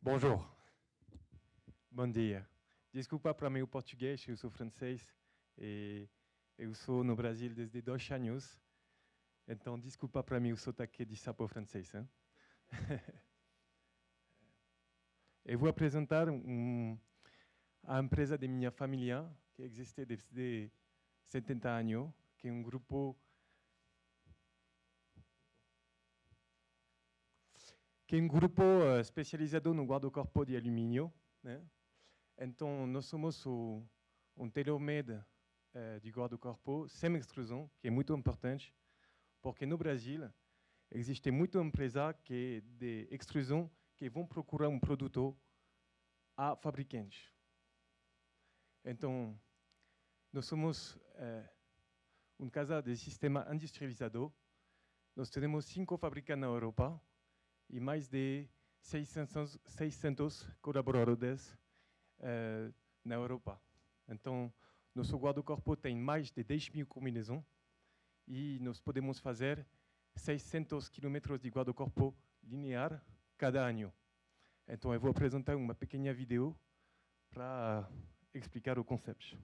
Bonjour. Bom dia. Desculpa para meu português, eu sou francês e eu sou no Brasil desde 2 anos. Então, desculpa para mim o sotaque de sapo francês. Hein? Eu vou apresentar a empresa de minha família, que existe desde 70 anos, que é um grupo especializado no guarda-corpo de alumínio, né? Então, nós somos um tailor-made de guarda-corpo sem extrusão, que é muito importante, porque no Brasil existe muita empresa de extrusão que vão procurar um produto a fabricante. Então, nós somos uma casa de sistema industrializado. Nós temos 5 fabricantes na Europa e mais de 600 colaboradores na Europa. Então, nosso guarda-corpo tem mais de 10.000 combinações e nós podemos fazer 600 km de guarda-corpo linear cada ano. Então, eu vou apresentar uma pequena vídeo para explicar o conceito.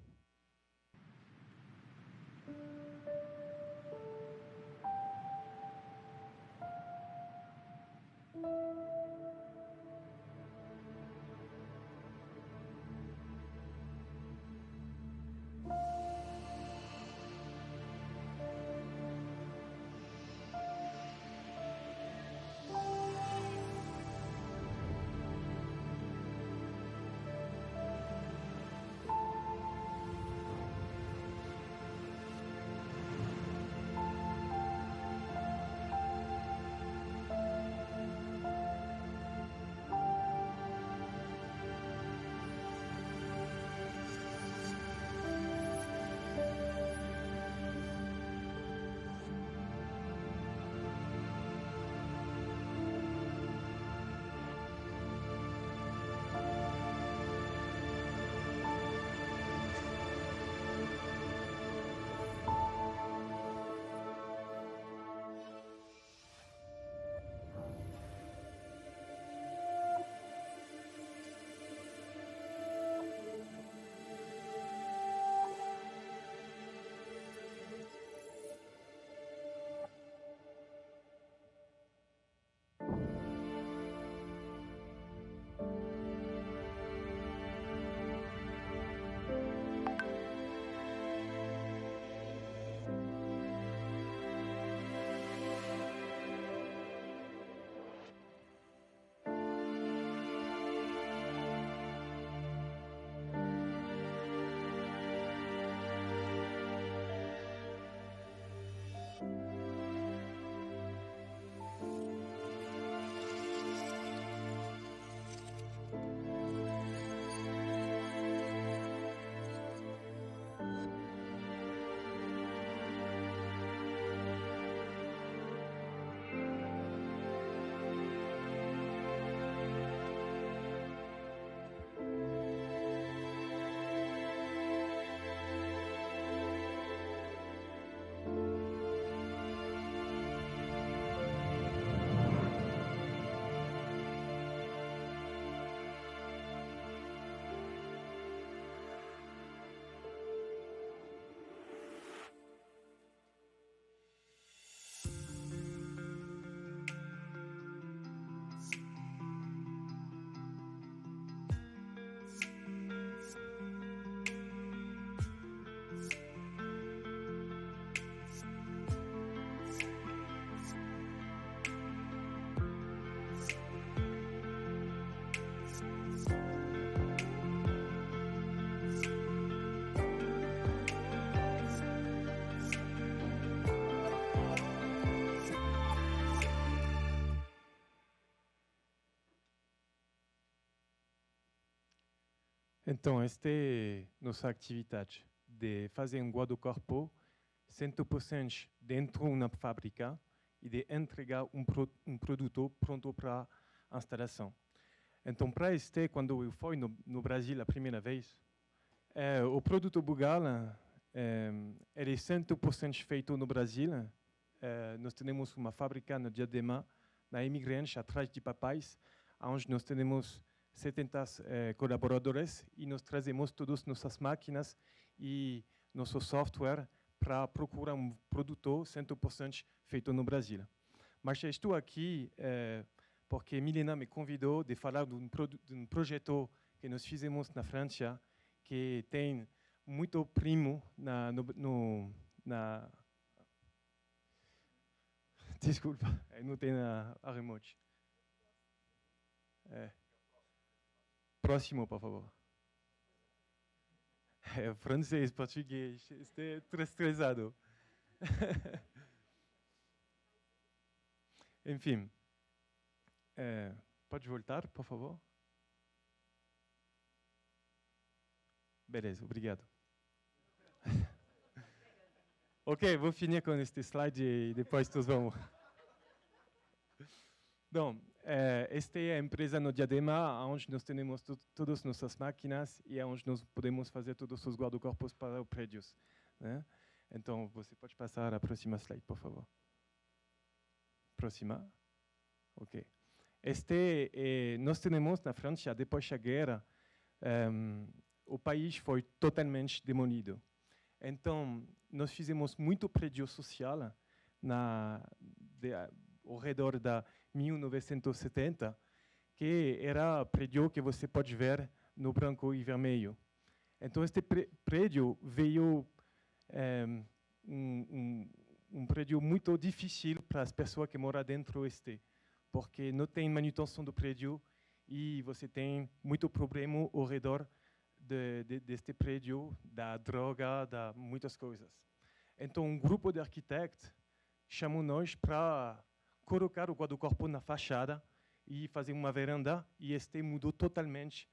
Então, esta é nossa atividade, de fazer um guarda-corpo 100% dentro de uma fábrica e de entregar um produto pronto para a instalação. Então, para este, quando eu fui no Brasil a primeira vez, o produto bugal ele é 100% feito no Brasil. Nós temos uma fábrica no Diadema, na Imigrantes, atrás de Papais, onde nós temos 70 colaboradores e nós trazemos todas nossas máquinas e nosso software para procurar um produto 100% feito no Brasil. Mas eu estou aqui porque Milena me convidou de falar de um projeto que nós fizemos na França, que tem muito primo Desculpa, não tem a remote. Próximo, por favor. Francês, português, estou estressado. Enfim, pode voltar, por favor? Beleza, obrigado. Ok, vou finir com este slide e depois todos vamos. Bom, esta é a empresa no Diadema, onde nós temos todas as nossas máquinas e onde nós podemos fazer todos os guarda-corpos para os prédios, né? Então, você pode passar a próxima slide, por favor. Próxima. Ok. Nós temos na França, depois da guerra, o país foi totalmente demolido. Então, nós fizemos muito prédio social ao redor da 1970, que era prédio que você pode ver no branco e vermelho. Então, este prédio veio um prédio muito difícil para as pessoas que moram dentro porque não tem manutenção do prédio e você tem muito problema ao redor deste prédio, da droga, da muitas coisas. Então, um grupo de arquitetos chamou nós para colocar o guarda-corpo na fachada e fazer uma varanda, e mudou totalmente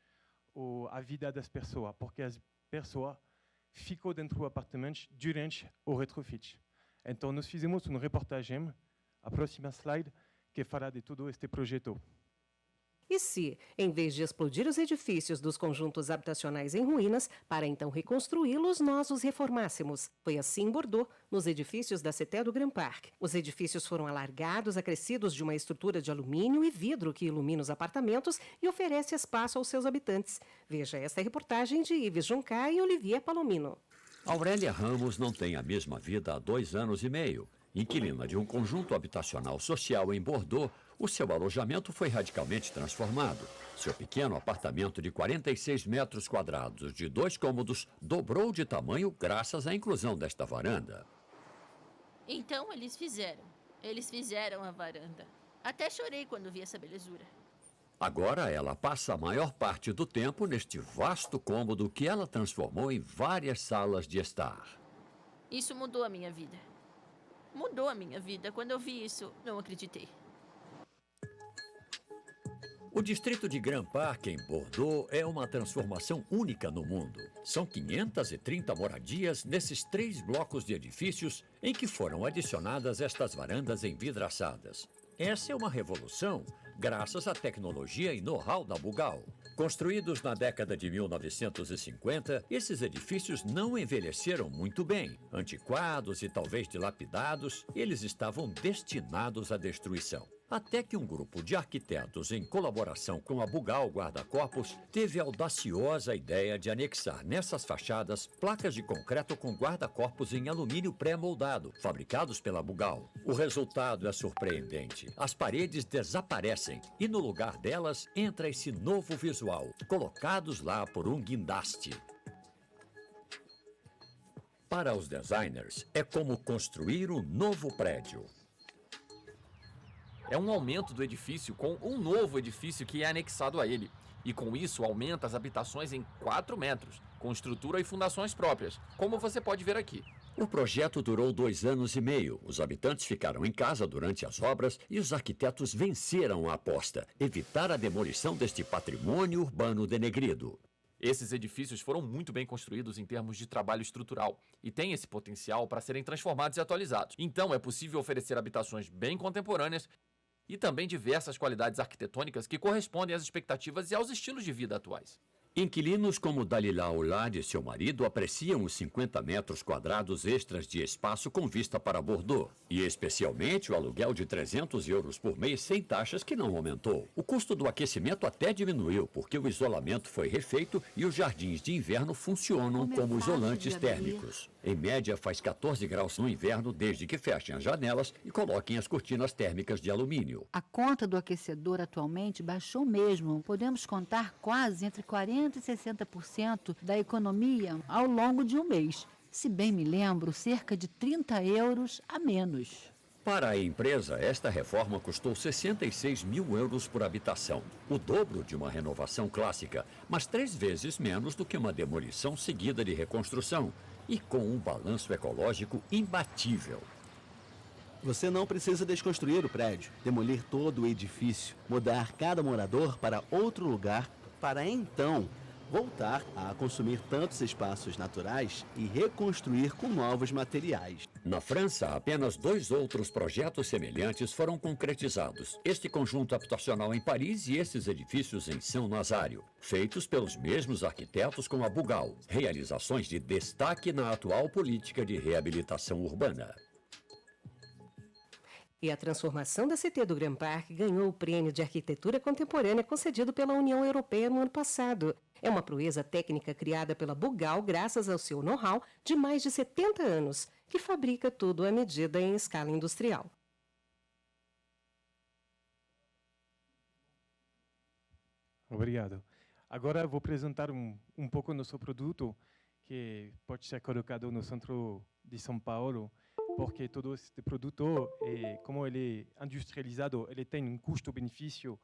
a vida das pessoas, porque as pessoas ficam dentro do apartamento durante o retrofit. Então, nós fizemos uma reportagem, a próxima slide, que fala de todo este projeto. E se, em vez de explodir os edifícios dos conjuntos habitacionais em ruínas, para então reconstruí-los, nós os reformássemos? Foi assim em Bordeaux, nos edifícios da Cité do Grand Parc. Os edifícios foram alargados, acrescidos de uma estrutura de alumínio e vidro que ilumina os apartamentos e oferece espaço aos seus habitantes. Veja esta reportagem de Yves Joncar e Olivier Palomino. Aurélia Ramos não tem a mesma vida há 2 anos e meio. Inquilina de um conjunto habitacional social em Bordeaux, o seu alojamento foi radicalmente transformado. Seu pequeno apartamento de 46 metros quadrados de 2 cômodos dobrou de tamanho graças à inclusão desta varanda. Então eles fizeram a varanda. Até chorei quando vi essa belezura. Agora ela passa a maior parte do tempo neste vasto cômodo que ela transformou em várias salas de estar. Isso mudou a minha vida. Mudou a minha vida. Quando eu vi isso, não acreditei. O distrito de Grand Parc, em Bordeaux, é uma transformação única no mundo. São 530 moradias nesses 3 blocos de edifícios em que foram adicionadas estas varandas envidraçadas. Essa é uma revolução, graças à tecnologia e know-how da Bugal. Construídos na década de 1950, esses edifícios não envelheceram muito bem. Antiquados e talvez dilapidados, eles estavam destinados à destruição. Até que um grupo de arquitetos, em colaboração com a Bugal Guarda-Corpos, teve a audaciosa ideia de anexar nessas fachadas placas de concreto com guarda-corpos em alumínio pré-moldado, fabricados pela Bugal. O resultado é surpreendente. As paredes desaparecem e no lugar delas entra esse novo visual, colocados lá por um guindaste. Para os designers, é como construir um novo prédio. É um aumento do edifício com um novo edifício que é anexado a ele. E com isso aumenta as habitações em 4 metros, com estrutura e fundações próprias, como você pode ver aqui. O projeto durou 2 anos e meio. Os habitantes ficaram em casa durante as obras e os arquitetos venceram a aposta: evitar a demolição deste patrimônio urbano denegrido. Esses edifícios foram muito bem construídos em termos de trabalho estrutural e têm esse potencial para serem transformados e atualizados. Então é possível oferecer habitações bem contemporâneas e também diversas qualidades arquitetônicas que correspondem às expectativas e aos estilos de vida atuais. Inquilinos como Dalila Oulad e seu marido apreciam os 50 metros quadrados extras de espaço com vista para Bordeaux. E especialmente o aluguel de 300 euros por mês sem taxas, que não aumentou. O custo do aquecimento até diminuiu, porque o isolamento foi refeito e os jardins de inverno funcionam como isolantes térmicos. Em média, faz 14 graus no inverno, desde que fechem as janelas e coloquem as cortinas térmicas de alumínio. A conta do aquecedor atualmente baixou mesmo. Podemos contar quase entre 40% e 60% da economia ao longo de um mês. Se bem me lembro, cerca de 30 euros a menos. Para a empresa, esta reforma custou 66 mil euros por habitação, o dobro de uma renovação clássica, mas 3 vezes menos do que uma demolição seguida de reconstrução, e com um balanço ecológico imbatível. Você não precisa desconstruir o prédio, demolir todo o edifício, mudar cada morador para outro lugar, para então voltar a consumir tantos espaços naturais e reconstruir com novos materiais. Na França, apenas 2 outros projetos semelhantes foram concretizados. Este conjunto habitacional em Paris e esses edifícios em Saint-Nazaire, feitos pelos mesmos arquitetos com a Bugal, realizações de destaque na atual política de reabilitação urbana. E a transformação da CT do Grand Park ganhou o Prêmio de Arquitetura Contemporânea concedido pela União Europeia no ano passado. É uma proeza técnica criada pela Bugal graças ao seu know-how de mais de 70 anos, que fabrica tudo à medida em escala industrial. Obrigado. Agora vou apresentar um pouco nosso produto, que pode ser colocado no centro de São Paulo, porque todo este produto, como ele é industrializado, ele tem um custo-benefício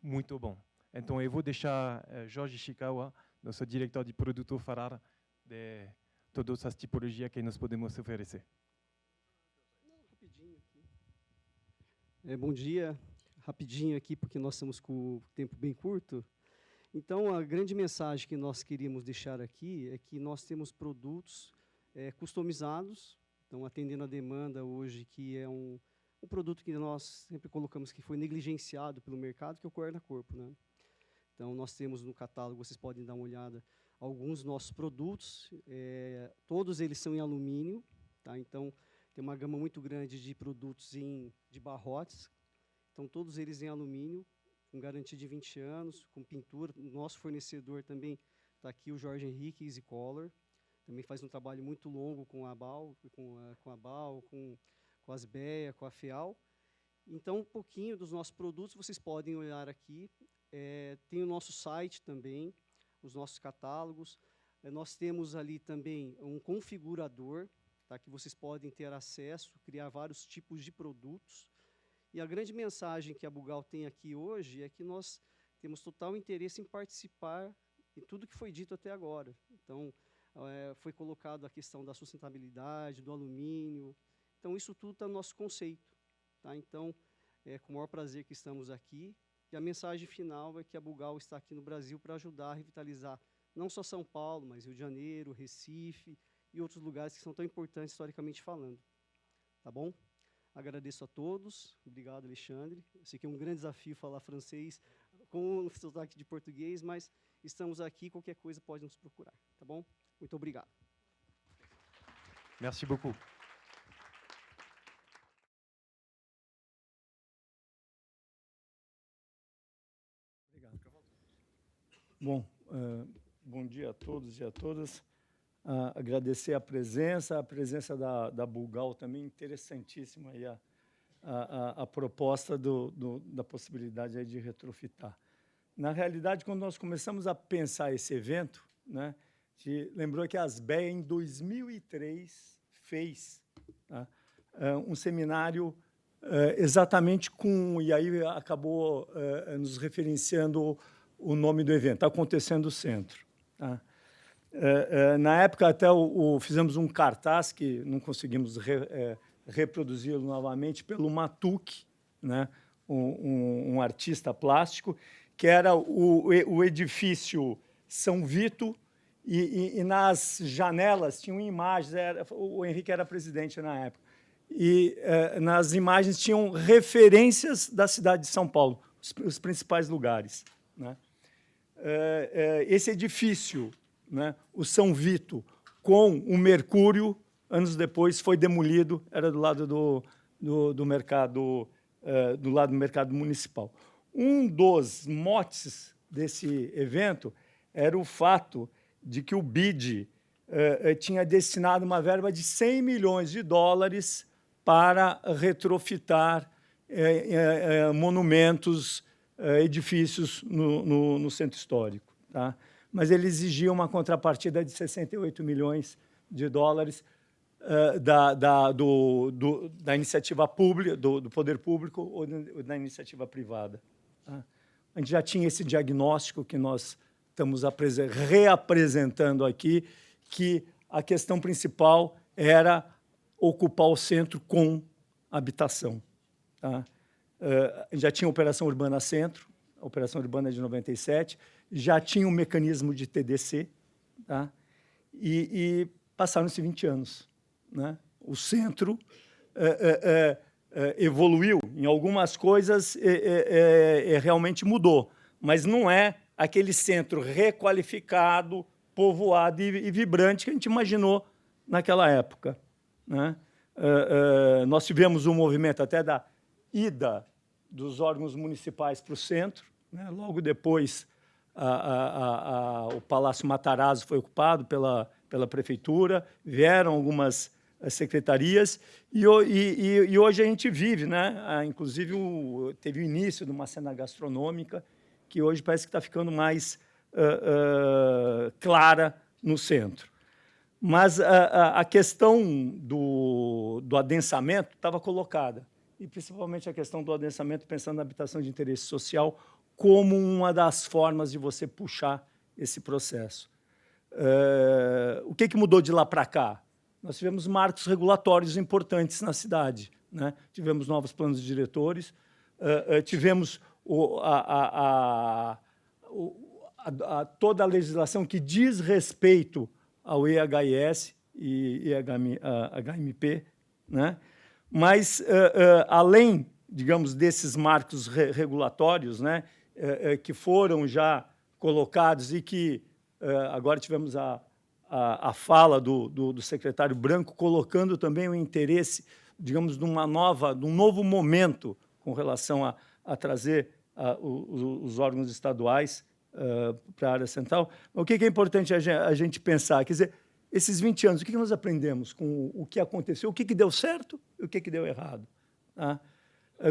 muito bom. Então, eu vou deixar Jorge Ishikawa, nosso diretor de produto, falar de todas as tipologias que nós podemos oferecer. Rapidinho aqui. Bom dia. Rapidinho aqui, porque nós estamos com o tempo bem curto. Então, a grande mensagem que nós queríamos deixar aqui é que nós temos produtos customizados, então, atendendo a demanda hoje, que é um produto que nós sempre colocamos que foi negligenciado pelo mercado, que é o guarda-corpo, né? Então, nós temos no catálogo, vocês podem dar uma olhada, alguns nossos produtos, todos eles são em alumínio, tá? Então, tem uma gama muito grande de produtos de barrotes, então, todos eles em alumínio, com garantia de 20 anos, com pintura. O nosso fornecedor também está aqui, o Jorge Henrique Easy Color, também faz um trabalho muito longo com a BAL, com a Asbeia, com a FEAL. Então, um pouquinho dos nossos produtos, vocês podem olhar aqui. Tem o nosso site também, os nossos catálogos. Nós temos ali também um configurador, tá, que vocês podem ter acesso, criar vários tipos de produtos. E a grande mensagem que a Bugal tem aqui hoje é que nós temos total interesse em participar em tudo que foi dito até agora. Então, foi colocado a questão da sustentabilidade, do alumínio. Então, isso tudo está no nosso conceito. Tá? Então, é com o maior prazer que estamos aqui. E a mensagem final é que a Bugal está aqui no Brasil para ajudar a revitalizar não só São Paulo, mas Rio de Janeiro, Recife e outros lugares que são tão importantes historicamente falando. Tá bom? Agradeço a todos. Obrigado, Alexandre. Eu sei que é um grande desafio falar francês com o sotaque de português, mas estamos aqui, qualquer coisa pode nos procurar. Tá bom? Muito obrigado. Merci beaucoup. Bom, bom dia a todos e a todas. Agradecer a presença da Bugal também, interessantíssima aí a proposta da possibilidade aí de retrofitar. Na realidade, quando nós começamos a pensar esse evento, né, a gente lembrou que a Asbeia, em 2003, fez, tá, um seminário exatamente com, e aí acabou nos referenciando o nome do evento, Acontecendo Centro. Tá? Na época, até fizemos um cartaz, que não conseguimos reproduzi-lo novamente, pelo Matuque, né? um artista plástico, que era o edifício São Vito, e nas janelas tinham imagens, o Henrique era presidente na época, e nas imagens tinham referências da cidade de São Paulo, os principais lugares, né? esse edifício, né, o São Vito, com o Mercúrio, anos depois foi demolido, era do lado do mercado, do lado do mercado municipal. Um dos motes desse evento era o fato de que o BID tinha destinado uma verba de 100 milhões de dólares para retrofitar monumentos, edifícios no centro histórico. Tá? Mas ele exigia uma contrapartida de 68 milhões de dólares da iniciativa pública, do poder público ou da iniciativa privada. Tá? A gente já tinha esse diagnóstico que nós estamos reapresentando aqui, que a questão principal era ocupar o centro com habitação. Tá? Já tinha a Operação Urbana Centro, a Operação Urbana de 97, já tinha um mecanismo de TDC, tá? E passaram-se 20 anos. Né? O centro evoluiu, em algumas coisas realmente mudou, mas não é aquele centro requalificado, povoado e vibrante que a gente imaginou naquela época. Né? Nós tivemos um movimento até da ida dos órgãos municipais para o centro, né? Logo depois o Palácio Matarazzo foi ocupado pela prefeitura, vieram algumas secretarias e hoje a gente vive, né? Inclusive teve o início de uma cena gastronômica que hoje parece que está ficando mais clara no centro. Mas a questão do adensamento estava colocada, e principalmente a questão do adensamento pensando na habitação de interesse social como uma das formas de você puxar esse processo. O que mudou de lá para cá? Nós tivemos marcos regulatórios importantes na cidade. Né? Tivemos novos planos diretores, tivemos toda a legislação que diz respeito ao EHS e HMP, né? Mas, além, digamos, desses marcos regulatórios, né, que foram já colocados e que agora tivemos a fala do secretário Branco colocando também o interesse, digamos, de um novo momento com relação a trazer os órgãos estaduais para a área central. O que é importante a gente pensar? Quer dizer, esses 20 anos, o que nós aprendemos com o que aconteceu, o que deu certo e o que deu errado? Tá?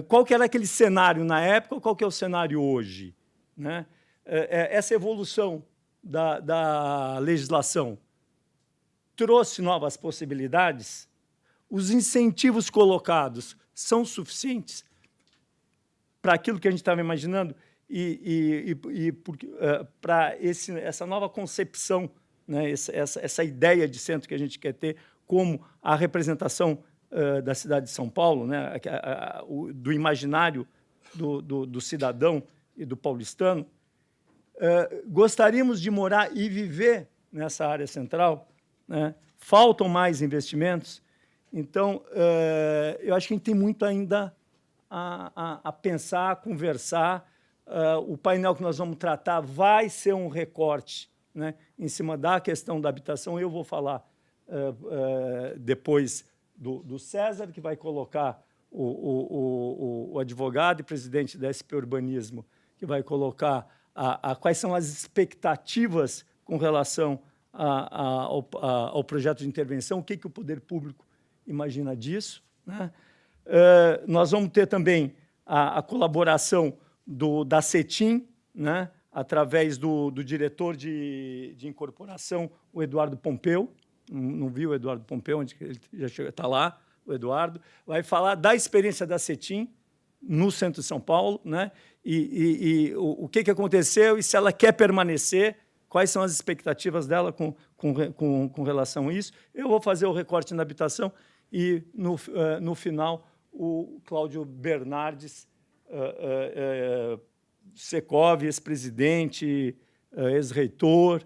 Qual que era aquele cenário na época, qual que é o cenário hoje? Né? Essa evolução da legislação trouxe novas possibilidades? Os incentivos colocados são suficientes para aquilo que a gente estava imaginando para essa nova concepção, né, essa ideia de centro que a gente quer ter como a representação da cidade de São Paulo, né, do imaginário do cidadão e do paulistano. Gostaríamos de morar e viver nessa área central, né? Faltam mais investimentos. Então, eu acho que a gente tem muito ainda a pensar, a conversar. O painel que nós vamos tratar vai ser um recorte, né, em cima da questão da habitação. Eu vou falar depois do César, que vai colocar o advogado e presidente da SP Urbanismo, que vai colocar quais são as expectativas com relação ao projeto de intervenção, o que o poder público imagina disso. Né? Nós vamos ter também a colaboração da CETIM, né, através do diretor de incorporação, o Eduardo Pompeu. Não viu o Eduardo Pompeu, onde ele já está lá, o Eduardo. Vai falar da experiência da CETIM no centro de São Paulo, né, e o que aconteceu e se ela quer permanecer, quais são as expectativas dela com relação a isso. Eu vou fazer o recorte na habitação e, no final, o Cláudio Bernardes, Secov, ex-presidente, ex-reitor,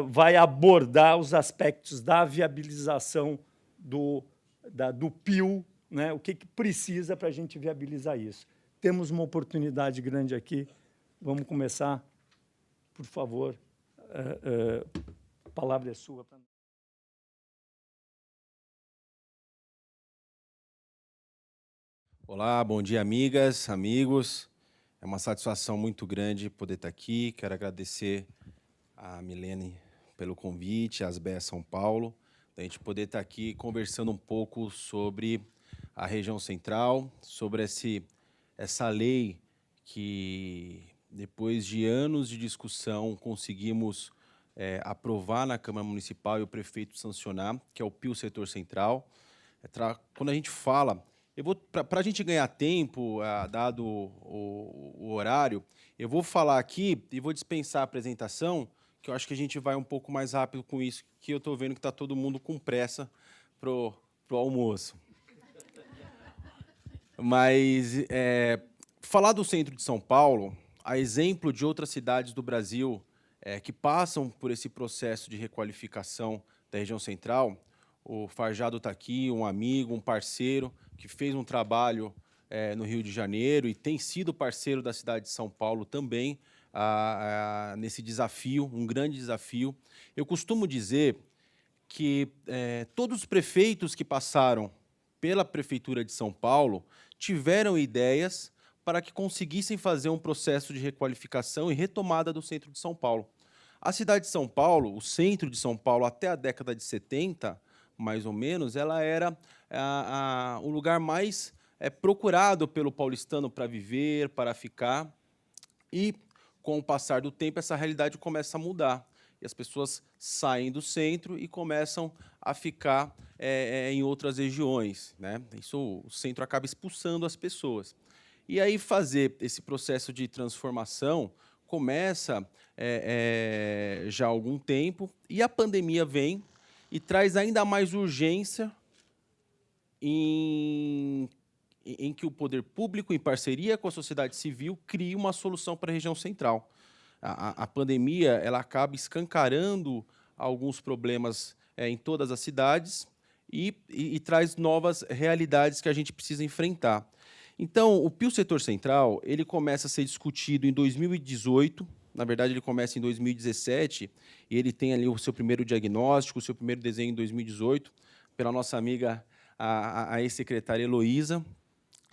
vai abordar os aspectos da viabilização do PIL, né? O que precisa para a gente viabilizar isso. Temos uma oportunidade grande aqui, vamos começar por favor, a palavra é sua. Olá, bom dia, amigas, amigos. É uma satisfação muito grande poder estar aqui. Quero agradecer a Milene pelo convite, a ASBEA São Paulo, da gente poder estar aqui conversando um pouco sobre a região central, sobre essa lei que, depois de anos de discussão, conseguimos aprovar na Câmara Municipal e o prefeito sancionar, que é o PIO Setor Central. Quando a gente fala... Para a gente ganhar tempo, dado o horário, eu vou falar aqui e vou dispensar a apresentação, que eu acho que a gente vai um pouco mais rápido com isso, que eu estou vendo que está todo mundo com pressa pro almoço. Mas falar do centro de São Paulo, a exemplo de outras cidades do Brasil que passam por esse processo de requalificação da região central, o Farjado está aqui, um amigo, um parceiro, que fez um trabalho no Rio de Janeiro e tem sido parceiro da cidade de São Paulo também nesse desafio, um grande desafio. Eu costumo dizer que todos os prefeitos que passaram pela Prefeitura de São Paulo tiveram ideias para que conseguissem fazer um processo de requalificação e retomada do centro de São Paulo. A cidade de São Paulo, o centro de São Paulo, até a década de 70, mais ou menos, ela era o lugar mais procurado pelo paulistano para viver, para ficar. E, com o passar do tempo, essa realidade começa a mudar. E as pessoas saem do centro e começam a ficar em outras regiões, né? O centro acaba expulsando as pessoas. E aí fazer esse processo de transformação começa já há algum tempo, e a pandemia vem e traz ainda mais urgência em que o poder público, em parceria com a sociedade civil, crie uma solução para a região central. A pandemia ela acaba escancarando alguns problemas em todas as cidades e traz novas realidades que a gente precisa enfrentar. Então, o PIO Setor Central ele começa a ser discutido em 2018, na verdade ele começa em 2017, e ele tem ali o seu primeiro diagnóstico, o seu primeiro desenho em 2018, pela nossa amiga, a ex-secretária Heloísa,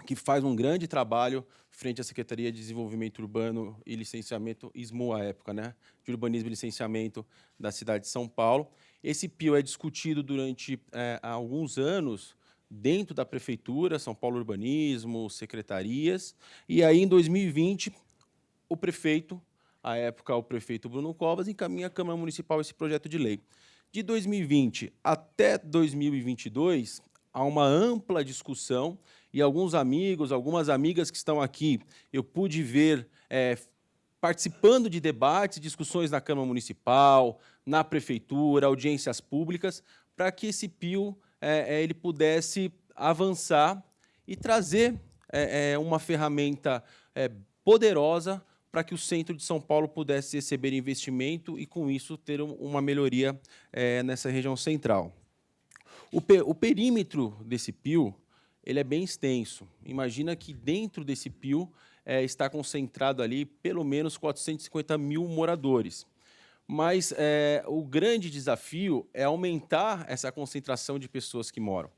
que faz um grande trabalho frente à Secretaria de Desenvolvimento Urbano e Licenciamento, SMU à época, né, de Urbanismo e Licenciamento da cidade de São Paulo. Esse PIO é discutido durante alguns anos dentro da Prefeitura, São Paulo Urbanismo, secretarias, e aí, em 2020, o prefeito, à época o prefeito Bruno Covas, encaminha à Câmara Municipal esse projeto de lei. De 2020 até 2022, há uma ampla discussão e alguns amigos, algumas amigas que estão aqui, eu pude ver participando de debates, discussões na Câmara Municipal, na Prefeitura, audiências públicas, para que esse PIO ele pudesse avançar e trazer uma ferramenta poderosa para que o centro de São Paulo pudesse receber investimento e, com isso, ter uma melhoria nessa região central. O perímetro desse PIO ele é bem extenso. Imagina que dentro desse PIO está concentrado ali pelo menos 450 mil moradores. Mas o grande desafio é aumentar essa concentração de pessoas que moram.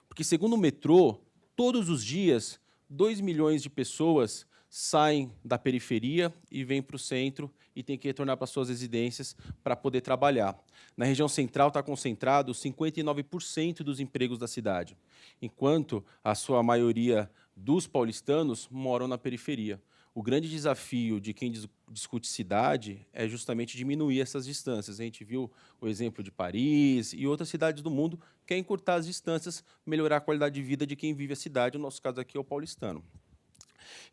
Porque, segundo o metrô, todos os dias, 2 milhões de pessoas saem da periferia e vêm para o centro e têm que retornar para suas residências para poder trabalhar. Na região central está concentrado 59% dos empregos da cidade, enquanto a sua maioria dos paulistanos moram na periferia. O grande desafio de quem discute cidade é justamente diminuir essas distâncias. A gente viu o exemplo de Paris e outras cidades do mundo que é encurtar as distâncias, melhorar a qualidade de vida de quem vive a cidade. O nosso caso aqui é o paulistano.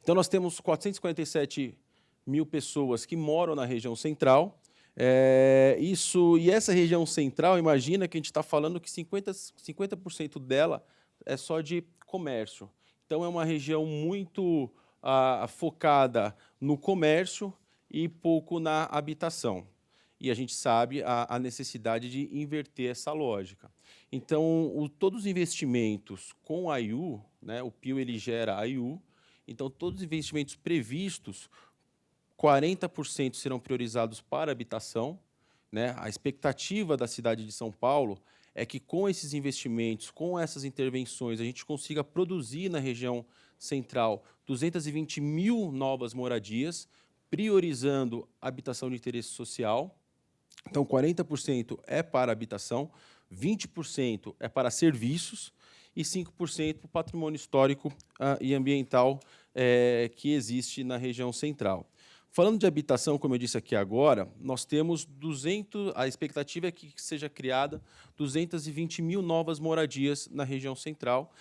Então, nós temos 447 mil pessoas que moram na região central. E essa região central, imagina que a gente está falando que 50% dela é só de comércio. Então, é uma região muito focada no comércio e pouco na habitação. E a gente sabe a necessidade de inverter essa lógica. Então, todos os investimentos com a AIU, né, o PIO ele gera a AIU, então todos os investimentos previstos 40% serão priorizados para habitação, né? A expectativa da cidade de São Paulo é que com esses investimentos, com essas intervenções, a gente consiga produzir na região central 220 mil novas moradias, priorizando a habitação de interesse social. Então, 40% é para habitação, 20% é para serviços e 5% para o patrimônio histórico e ambiental que existe na região central. Falando de habitação, como eu disse aqui agora, nós temos a expectativa é que seja criada 220 mil novas moradias na região central,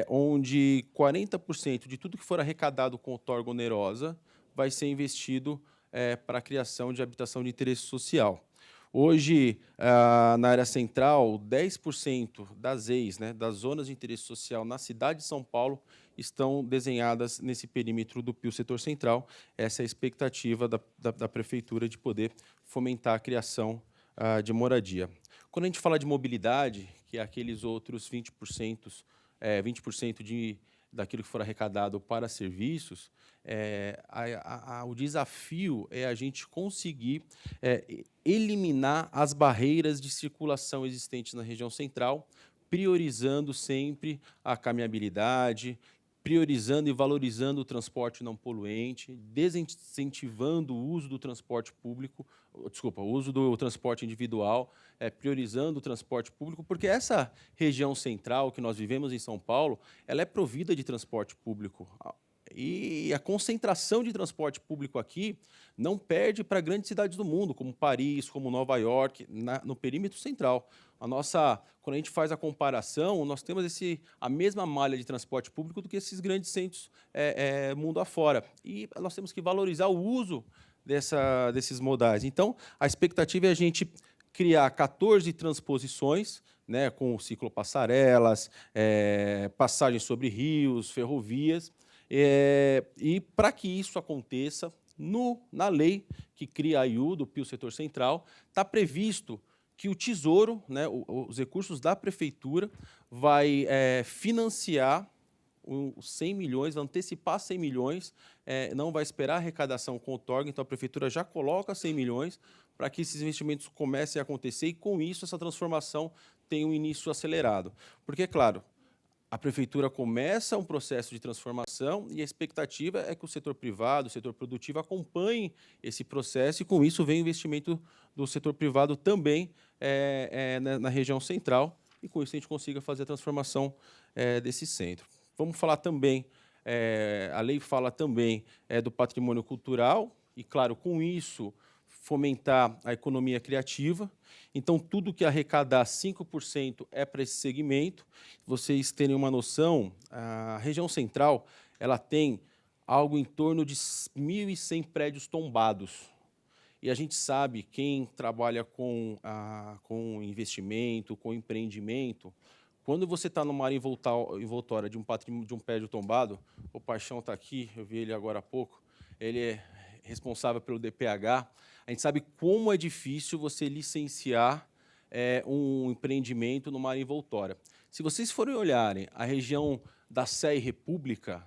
onde 40% de tudo que for arrecadado com outorga onerosa vai ser investido para a criação de habitação de interesse social. Hoje, na área central, 10% das EIs, né, das zonas de interesse social na cidade de São Paulo, estão desenhadas nesse perímetro do PIO Setor Central. Essa é a expectativa da Prefeitura de poder fomentar a criação de moradia. Quando a gente fala de mobilidade, que é aqueles outros 20%, 20% daquilo que for arrecadado para serviços, o desafio é a gente conseguir eliminar as barreiras de circulação existentes na região central, priorizando sempre a caminhabilidade, priorizando e valorizando o transporte não poluente, desincentivando o uso do transporte público, o uso do transporte individual, priorizando o transporte público, porque essa região central que nós vivemos em São Paulo, ela é provida de transporte público. E a concentração de transporte público aqui não perde para grandes cidades do mundo, como Paris, como Nova York, no perímetro central. Quando a gente faz a comparação, nós temos a mesma malha de transporte público do que esses grandes centros mundo afora. E nós temos que valorizar o uso desses modais. Então, a expectativa é a gente criar 14 transposições, né, com ciclopassarelas, passagens sobre rios, ferrovias. E para que isso aconteça, na lei que cria a AIU, do PIO Setor Central, está previsto que o Tesouro, né, os recursos da Prefeitura, vai financiar os 100 milhões, vai antecipar 100 milhões, não vai esperar a arrecadação com outorga, então a Prefeitura já coloca 100 milhões para que esses investimentos comecem a acontecer e, com isso, essa transformação tenha um início acelerado. Porque, é claro, a Prefeitura começa um processo de transformação e a expectativa é que o setor privado, o setor produtivo, acompanhe esse processo e, com isso, vem o investimento do setor privado também na região central e, com isso, a gente consiga fazer a transformação desse centro. Vamos falar também, a lei fala também do patrimônio cultural e, claro, com isso, fomentar a economia criativa. Então, tudo que arrecadar 5% é para esse segmento. Vocês terem uma noção, a região central ela tem algo em torno de 1.100 prédios tombados. E a gente sabe, quem trabalha com investimento, com empreendimento, quando você está numa área envoltória de um prédio tombado, o Paixão está aqui, eu vi ele agora há pouco, ele é responsável pelo DPH, a gente sabe como é difícil você licenciar um empreendimento numa área envoltória. Se vocês forem olharem a região da Sé e República,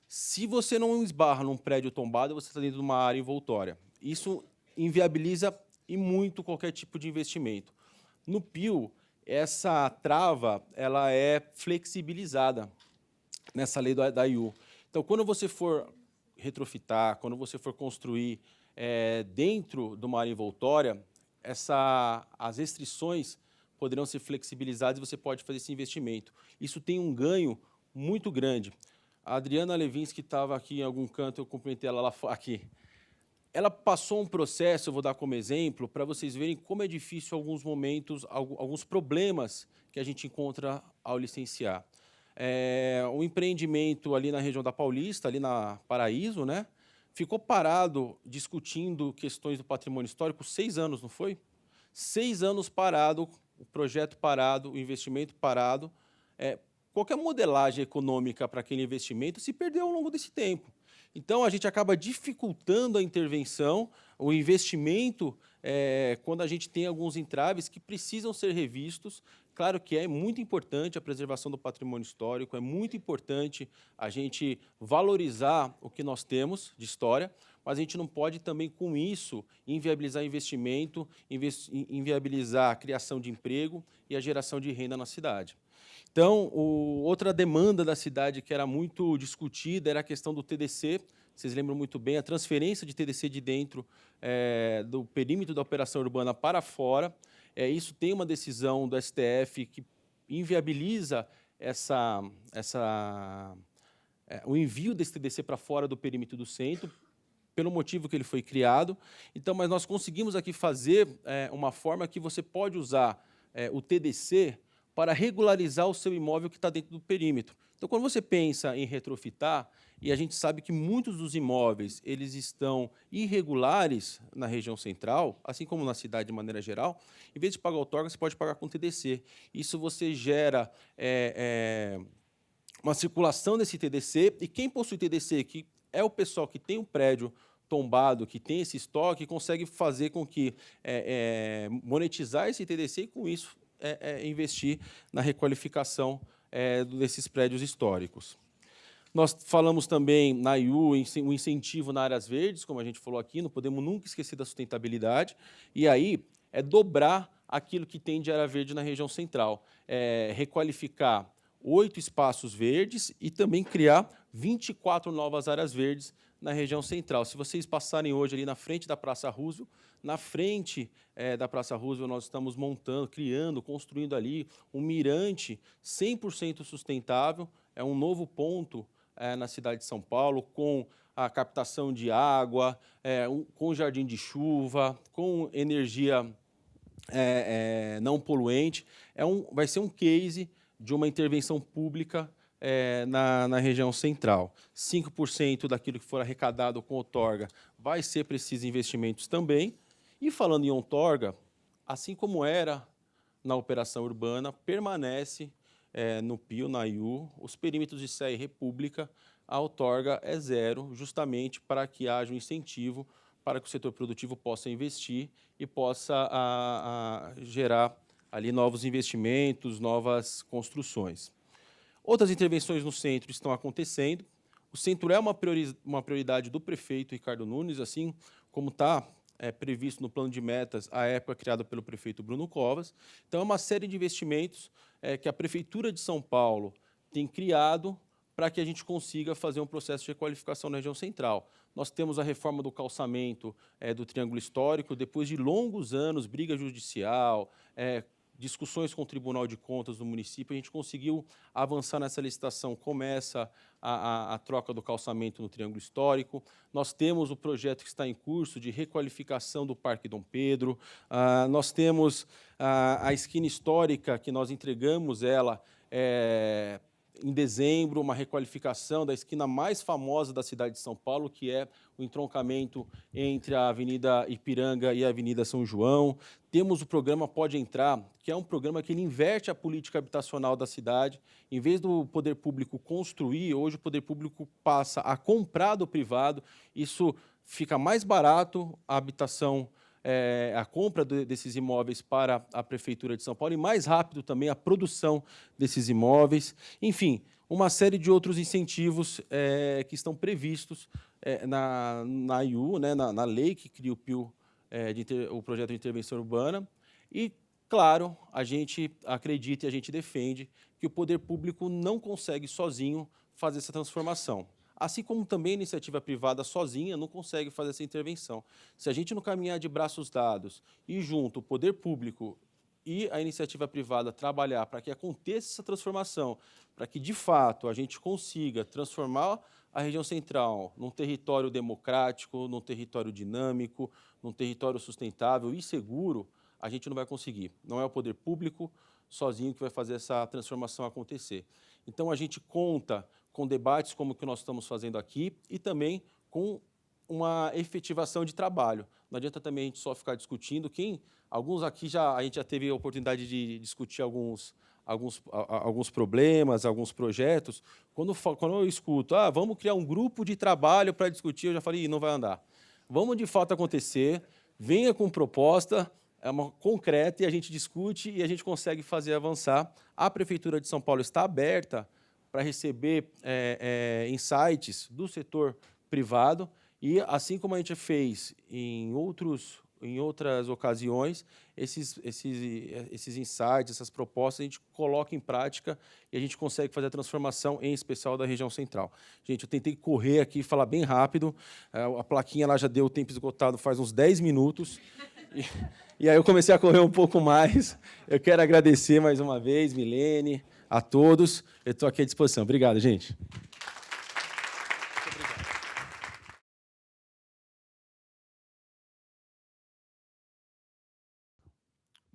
se você não esbarra num prédio tombado, você está dentro de uma área envoltória. Isso inviabiliza e muito qualquer tipo de investimento. No PIO, essa trava ela é flexibilizada nessa lei da AIU. Então, quando você for retrofitar, quando você for construir dentro de uma área envoltória, as restrições poderão ser flexibilizadas e você pode fazer esse investimento. Isso tem um ganho muito grande. A Adriana Levins, que estava aqui em algum canto, eu cumprimentei ela aqui. Ela passou um processo, eu vou dar como exemplo, para vocês verem como é difícil alguns momentos, alguns problemas que a gente encontra ao licenciar. Um empreendimento ali na região da Paulista, ali na Paraíso, né? Ficou parado discutindo questões do patrimônio histórico 6 anos, não foi? 6 anos parado, o projeto parado, o investimento parado. Qualquer modelagem econômica para aquele investimento se perdeu ao longo desse tempo. Então, a gente acaba dificultando a intervenção, o investimento, quando a gente tem alguns entraves que precisam ser revistos. Claro que é muito importante a preservação do patrimônio histórico, é muito importante a gente valorizar o que nós temos de história, mas a gente não pode também, com isso, inviabilizar investimento, inviabilizar a criação de emprego e a geração de renda na cidade. Então, outra demanda da cidade que era muito discutida era a questão do TDC. Vocês lembram muito bem, a transferência de TDC de dentro do perímetro da operação urbana para fora. Isso tem uma decisão do STF que inviabiliza o envio desse TDC para fora do perímetro do centro, pelo motivo que ele foi criado. Então, mas nós conseguimos aqui fazer uma forma que você pode usar o TDC para regularizar o seu imóvel que está dentro do perímetro. Então, quando você pensa em retrofitar, e a gente sabe que muitos dos imóveis eles estão irregulares na região central, assim como na cidade de maneira geral, em vez de pagar outorga, você pode pagar com TDC. Isso você gera uma circulação desse TDC, e quem possui TDC, que é o pessoal que tem um prédio tombado, que tem esse estoque, consegue fazer com que monetizar esse TDC e, com isso, investir na requalificação desses prédios históricos. Nós falamos também na IU o incentivo nas áreas verdes, como a gente falou aqui, não podemos nunca esquecer da sustentabilidade, e aí é dobrar aquilo que tem de área verde na região central, requalificar 8 espaços verdes e também criar 24 novas áreas verdes na região central. Se vocês passarem hoje ali na frente da Praça Roosevelt, na frente da Praça Roosevelt nós estamos montando, criando, construindo ali um mirante 100% sustentável, é um novo ponto na cidade de São Paulo, com a captação de água, com jardim de chuva, com energia não poluente. Vai ser um case de uma intervenção pública na região central. 5% daquilo que for arrecadado com outorga vai ser preciso investimentos também. E falando em outorga, assim como era na operação urbana, permanece no PIO, na IU, os perímetros de Sé e República, a outorga é zero, justamente para que haja um incentivo para que o setor produtivo possa investir e possa gerar ali novos investimentos, novas construções. Outras intervenções no centro estão acontecendo. O centro é uma prioridade do prefeito Ricardo Nunes, assim como está previsto no plano de metas à época criado pelo prefeito Bruno Covas. Então, é uma série de investimentos que a Prefeitura de São Paulo tem criado para que a gente consiga fazer um processo de requalificação na região central. Nós temos a reforma do calçamento do Triângulo Histórico, depois de longos anos, briga judicial, discussões com o Tribunal de Contas do município, a gente conseguiu avançar nessa licitação. Começa a troca do calçamento no Triângulo Histórico. Nós temos o projeto que está em curso de requalificação do Parque Dom Pedro. Nós temos a esquina histórica, que nós entregamos ela em dezembro, uma requalificação da esquina mais famosa da cidade de São Paulo, que é o entroncamento entre a Avenida Ipiranga e a Avenida São João. Temos o programa Pode Entrar, que é um programa que ele inverte a política habitacional da cidade. Em vez do poder público construir, hoje o poder público passa a comprar do privado. Isso fica mais barato, a habitação, a compra desses imóveis para a Prefeitura de São Paulo, e mais rápido também a produção desses imóveis. Enfim, uma série de outros incentivos que estão previstos na IU, na lei que cria o PIO, o projeto de intervenção urbana. E, claro, a gente acredita e a gente defende que o poder público não consegue sozinho fazer essa transformação. Assim como também a iniciativa privada sozinha não consegue fazer essa intervenção. Se a gente não caminhar de braços dados e junto o poder público e a iniciativa privada trabalhar para que aconteça essa transformação, para que, de fato, a gente consiga transformar a região central num território democrático, num território dinâmico, num território sustentável e seguro, a gente não vai conseguir. Não é o poder público sozinho que vai fazer essa transformação acontecer. Então, a gente conta com debates como o que nós estamos fazendo aqui e também com uma efetivação de trabalho. Não adianta também a gente só ficar discutindo. Alguns aqui a gente já teve a oportunidade de discutir alguns problemas, alguns projetos. Quando eu escuto, vamos criar um grupo de trabalho para discutir, eu já falei, não vai andar. Vamos de fato acontecer, venha com proposta concreta e a gente discute e a gente consegue fazer avançar. A Prefeitura de São Paulo está aberta para receber insights do setor privado E, assim como a gente fez em outras ocasiões, esses insights, essas propostas, a gente coloca em prática e a gente consegue fazer a transformação, em especial da região central. Gente, eu tentei correr aqui e falar bem rápido, a plaquinha lá já deu o tempo esgotado faz uns 10 minutos, e aí eu comecei a correr um pouco mais. Eu quero agradecer mais uma vez, Milene, a todos. Eu estou aqui à disposição. Obrigado, gente.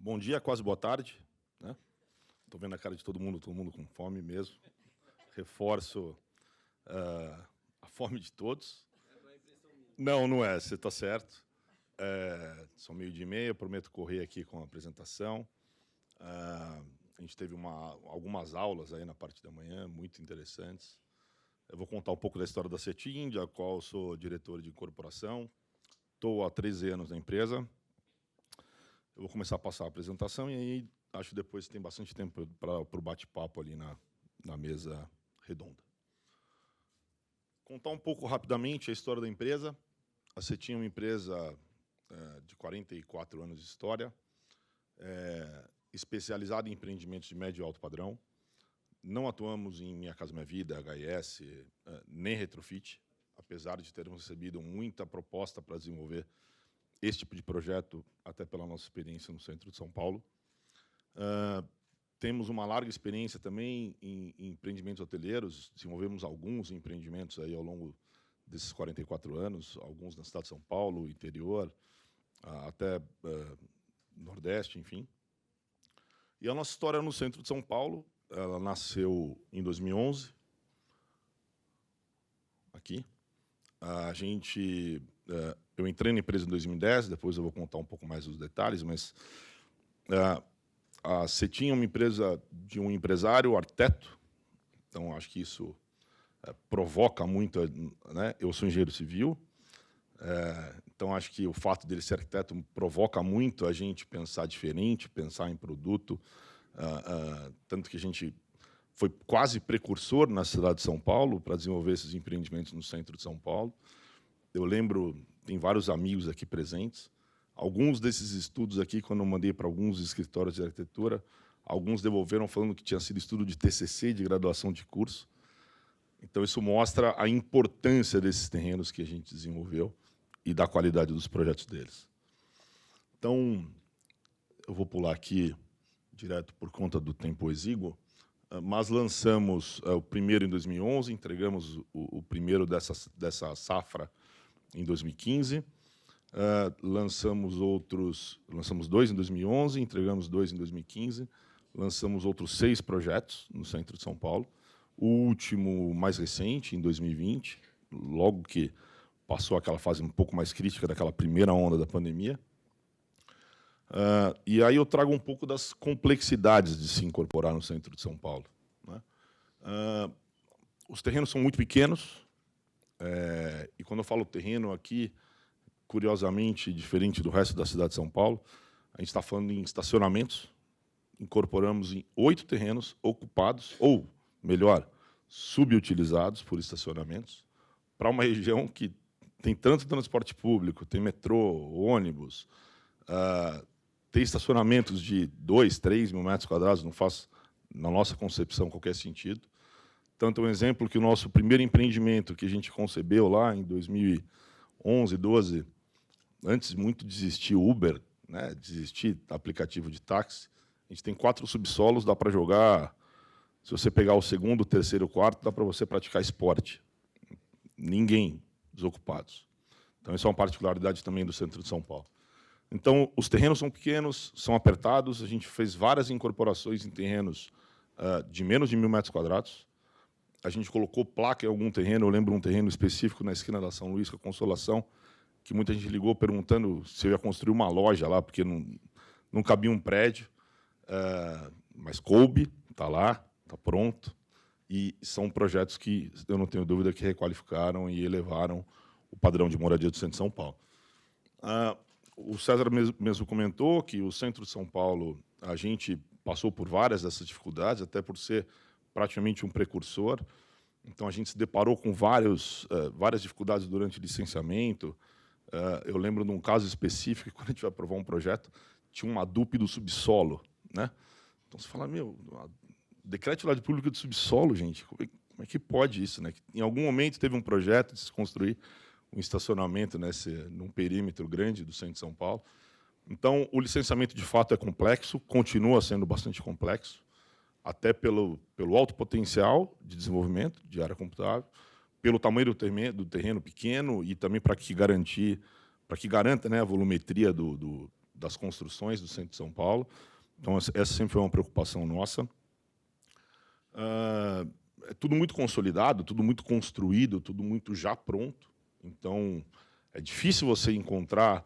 Bom dia, quase boa tarde. Estou vendo a cara de todo mundo com fome mesmo. Reforço a fome de todos. Não, não é, você está certo. São 12:30, prometo correr aqui com a apresentação. A gente teve algumas aulas aí na parte da manhã, muito interessantes. Eu vou contar um pouco da história da CETIM, da qual eu sou diretor de incorporação. Estou há 13 anos na empresa. Eu vou começar a passar a apresentação e aí acho que depois tem bastante tempo para o bate-papo ali na mesa redonda. Contar um pouco rapidamente a história da empresa. A CETIM é uma empresa de 44 anos de história, especializada em empreendimentos de médio e alto padrão. Não atuamos em Minha Casa Minha Vida, HS, nem retrofit, apesar de termos recebido muita proposta para desenvolver esse tipo de projeto, até pela nossa experiência no centro de São Paulo. Temos uma larga experiência também em empreendimentos hoteleiros, desenvolvemos alguns empreendimentos aí ao longo desses 44 anos, alguns na cidade de São Paulo, interior, até Nordeste, enfim. E a nossa história no centro de São Paulo, ela nasceu em 2011, aqui. Eu entrei na empresa em 2010, depois eu vou contar um pouco mais os detalhes, mas a CETIM é uma empresa de um empresário arquiteto, então acho que isso provoca muito, né? Eu sou engenheiro civil, então acho que o fato dele ser arquiteto provoca muito a gente pensar diferente, pensar em produto, tanto que a gente foi quase precursor na cidade de São Paulo para desenvolver esses empreendimentos no centro de São Paulo. Eu lembro, tem vários amigos aqui presentes, alguns desses estudos aqui, quando eu mandei para alguns escritórios de arquitetura, alguns devolveram falando que tinha sido estudo de TCC, de graduação de curso. Então, isso mostra a importância desses terrenos que a gente desenvolveu e da qualidade dos projetos deles. Então, eu vou pular aqui direto por conta do tempo exíguo, mas lançamos o primeiro em 2011, entregamos o primeiro dessa safra em 2015, lançamos dois em 2011, entregamos 2 em 2015, lançamos outros 6 projetos no centro de São Paulo, o último mais recente, em 2020, logo que passou aquela fase um pouco mais crítica daquela primeira onda da pandemia. E aí eu trago um pouco das complexidades de se incorporar no centro de São Paulo, né? Os terrenos são muito pequenos, e quando eu falo terreno aqui, curiosamente, diferente do resto da cidade de São Paulo, a gente está falando em estacionamentos, incorporamos em 8 terrenos ocupados, ou, melhor, subutilizados por estacionamentos, para uma região que tem tanto transporte público, tem metrô, ônibus, tem estacionamentos de 2, 3 mil metros quadrados, não faz, na nossa concepção, qualquer sentido. Tanto um exemplo que o nosso primeiro empreendimento que a gente concebeu lá em 2011, 12, antes muito de existir Uber, né, de existir aplicativo de táxi, a gente tem 4 subsolos, dá para jogar, se você pegar o segundo, o terceiro, o quarto, dá para você praticar esporte. Ninguém desocupados. Então, isso é uma particularidade também do centro de São Paulo. Então, os terrenos são pequenos, são apertados, a gente fez várias incorporações em terrenos de menos de 1.000 metros quadrados. A gente colocou placa em algum terreno, eu lembro um terreno específico na esquina da São Luís, com a Consolação, que muita gente ligou perguntando se eu ia construir uma loja lá, porque não cabia um prédio, mas coube, está lá, está pronto, e são projetos que, eu não tenho dúvida, que requalificaram e elevaram o padrão de moradia do centro de São Paulo. O César mesmo comentou que o centro de São Paulo, a gente passou por várias dessas dificuldades, até por ser praticamente um precursor. Então, a gente se deparou com várias dificuldades durante o licenciamento. Eu lembro de um caso específico, que quando a gente vai aprovar um projeto, tinha uma adupe do subsolo, né? Então, você fala, decreto de utilidade pública do subsolo, gente, como é que pode isso, né? Em algum momento teve um projeto de se construir um estacionamento num perímetro grande do centro de São Paulo. Então, o licenciamento, de fato, é complexo, continua sendo bastante complexo, até pelo alto potencial de desenvolvimento de área computável, pelo tamanho do terreno pequeno e também para que garanta, né, a volumetria das construções do centro de São Paulo. Então, essa sempre foi uma preocupação nossa. É tudo muito consolidado, tudo muito construído, tudo muito já pronto. Então, é difícil você encontrar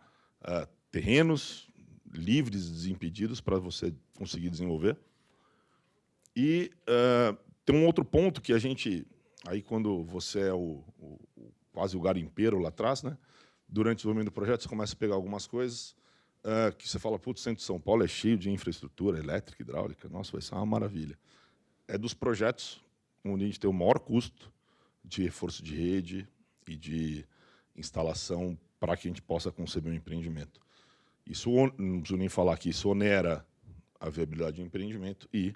terrenos livres, desimpedidos, para você conseguir desenvolver. E tem um outro ponto que a gente... Aí, quando você é quase o garimpeiro lá atrás, né, durante o desenvolvimento do projeto, você começa a pegar algumas coisas que você fala, putz, o centro de São Paulo é cheio de infraestrutura elétrica, hidráulica, nossa, vai ser uma maravilha. É dos projetos onde a gente tem o maior custo de reforço de rede e de instalação para que a gente possa conceber um empreendimento. Isso, não preciso nem falar que isso onera a viabilidade do empreendimento e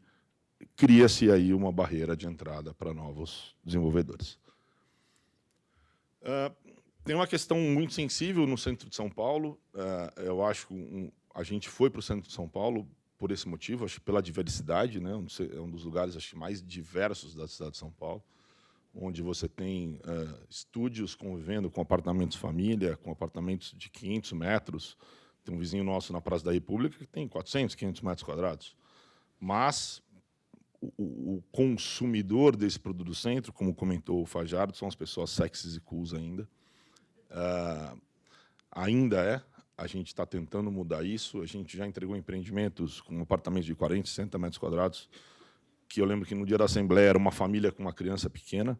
cria-se aí uma barreira de entrada para novos desenvolvedores. Tem uma questão muito sensível no centro de São Paulo. Eu acho que a gente foi para o centro de São Paulo por esse motivo, acho que pela diversidade, né? É um dos lugares acho que mais diversos da cidade de São Paulo, onde você tem estúdios convivendo com apartamentos família, com apartamentos de 500 metros. Tem um vizinho nosso na Praça da República que tem 400, 500 metros quadrados. Mas o consumidor desse produto do centro, como comentou o Fajardo, são as pessoas sexys e cools ainda. Ainda é. A gente está tentando mudar isso. A gente já entregou empreendimentos com apartamentos de 40, 60 metros quadrados, que eu lembro que no dia da Assembleia era uma família com uma criança pequena.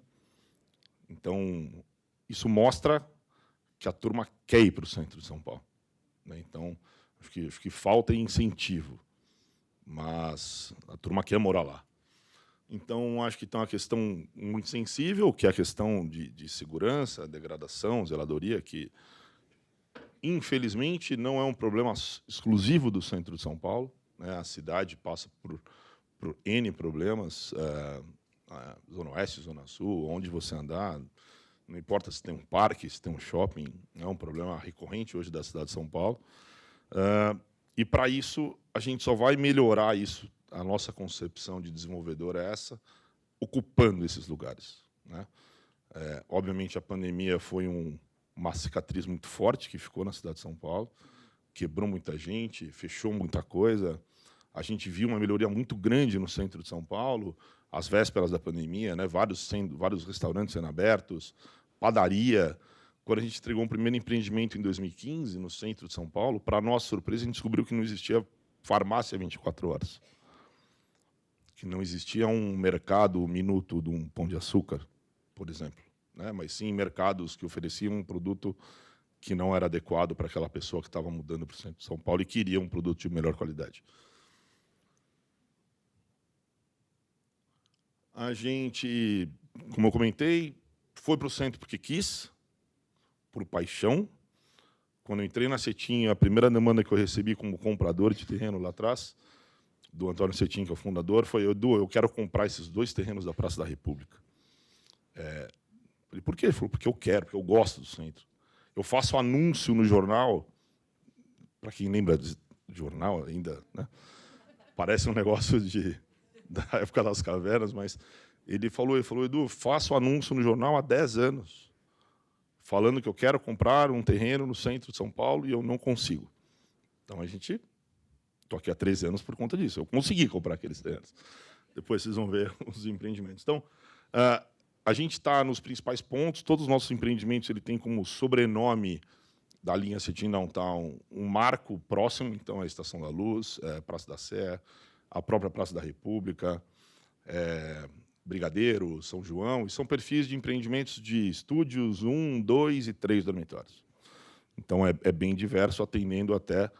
Então, isso mostra que a turma quer ir para o centro de São Paulo, né? Então, acho que falta incentivo, mas a turma quer morar lá. Então, acho que tem uma questão muito sensível, que é a questão de segurança, degradação, zeladoria, que, infelizmente, não é um problema exclusivo do centro de São Paulo, né? A cidade passa por N problemas, Zona Oeste, Zona Sul, onde você andar, não importa se tem um parque, se tem um shopping, é um problema recorrente hoje da cidade de São Paulo. E, para isso, a gente só vai melhorar isso. A nossa concepção de desenvolvedor é essa, ocupando esses lugares, né? Obviamente, a pandemia foi uma cicatriz muito forte que ficou na cidade de São Paulo, quebrou muita gente, fechou muita coisa. A gente viu uma melhoria muito grande no centro de São Paulo, às vésperas da pandemia, né? Vários restaurantes sendo abertos, padaria. Quando a gente entregou um primeiro empreendimento em 2015, no centro de São Paulo, para nossa surpresa, a gente descobriu que não existia farmácia 24 horas. Que não existia um mercado minuto de um pão de açúcar, por exemplo, né? Mas sim mercados que ofereciam um produto que não era adequado para aquela pessoa que estava mudando para o centro de São Paulo e queria um produto de melhor qualidade. A gente, como eu comentei, foi para o centro porque quis, por paixão. Quando eu entrei na Cetim, a primeira demanda que eu recebi como comprador de terreno lá atrás, do Antônio Cetim, que é o fundador, foi: Edu, eu quero comprar esses 2 terrenos da Praça da República. Falei, por quê? Ele falou, porque eu quero, porque eu gosto do centro. Eu faço anúncio no jornal, para quem lembra de jornal ainda, né? Parece um negócio da época das cavernas, mas ele falou, Edu, faço anúncio no jornal há 10 anos, falando que eu quero comprar um terreno no centro de São Paulo e eu não consigo. Então, estou aqui há 13 anos por conta disso. Eu consegui comprar aqueles terrenos. Depois vocês vão ver os empreendimentos. Então, a gente está nos principais pontos. Todos os nossos empreendimentos ele tem como sobrenome da linha Cetim Downtown um marco próximo. Então, a Estação da Luz, Praça da Sé, a própria Praça da República, Brigadeiro, São João. E são perfis de empreendimentos de estúdios 1, 2 e 3 dormitórios. Então, é bem diverso, atendendo até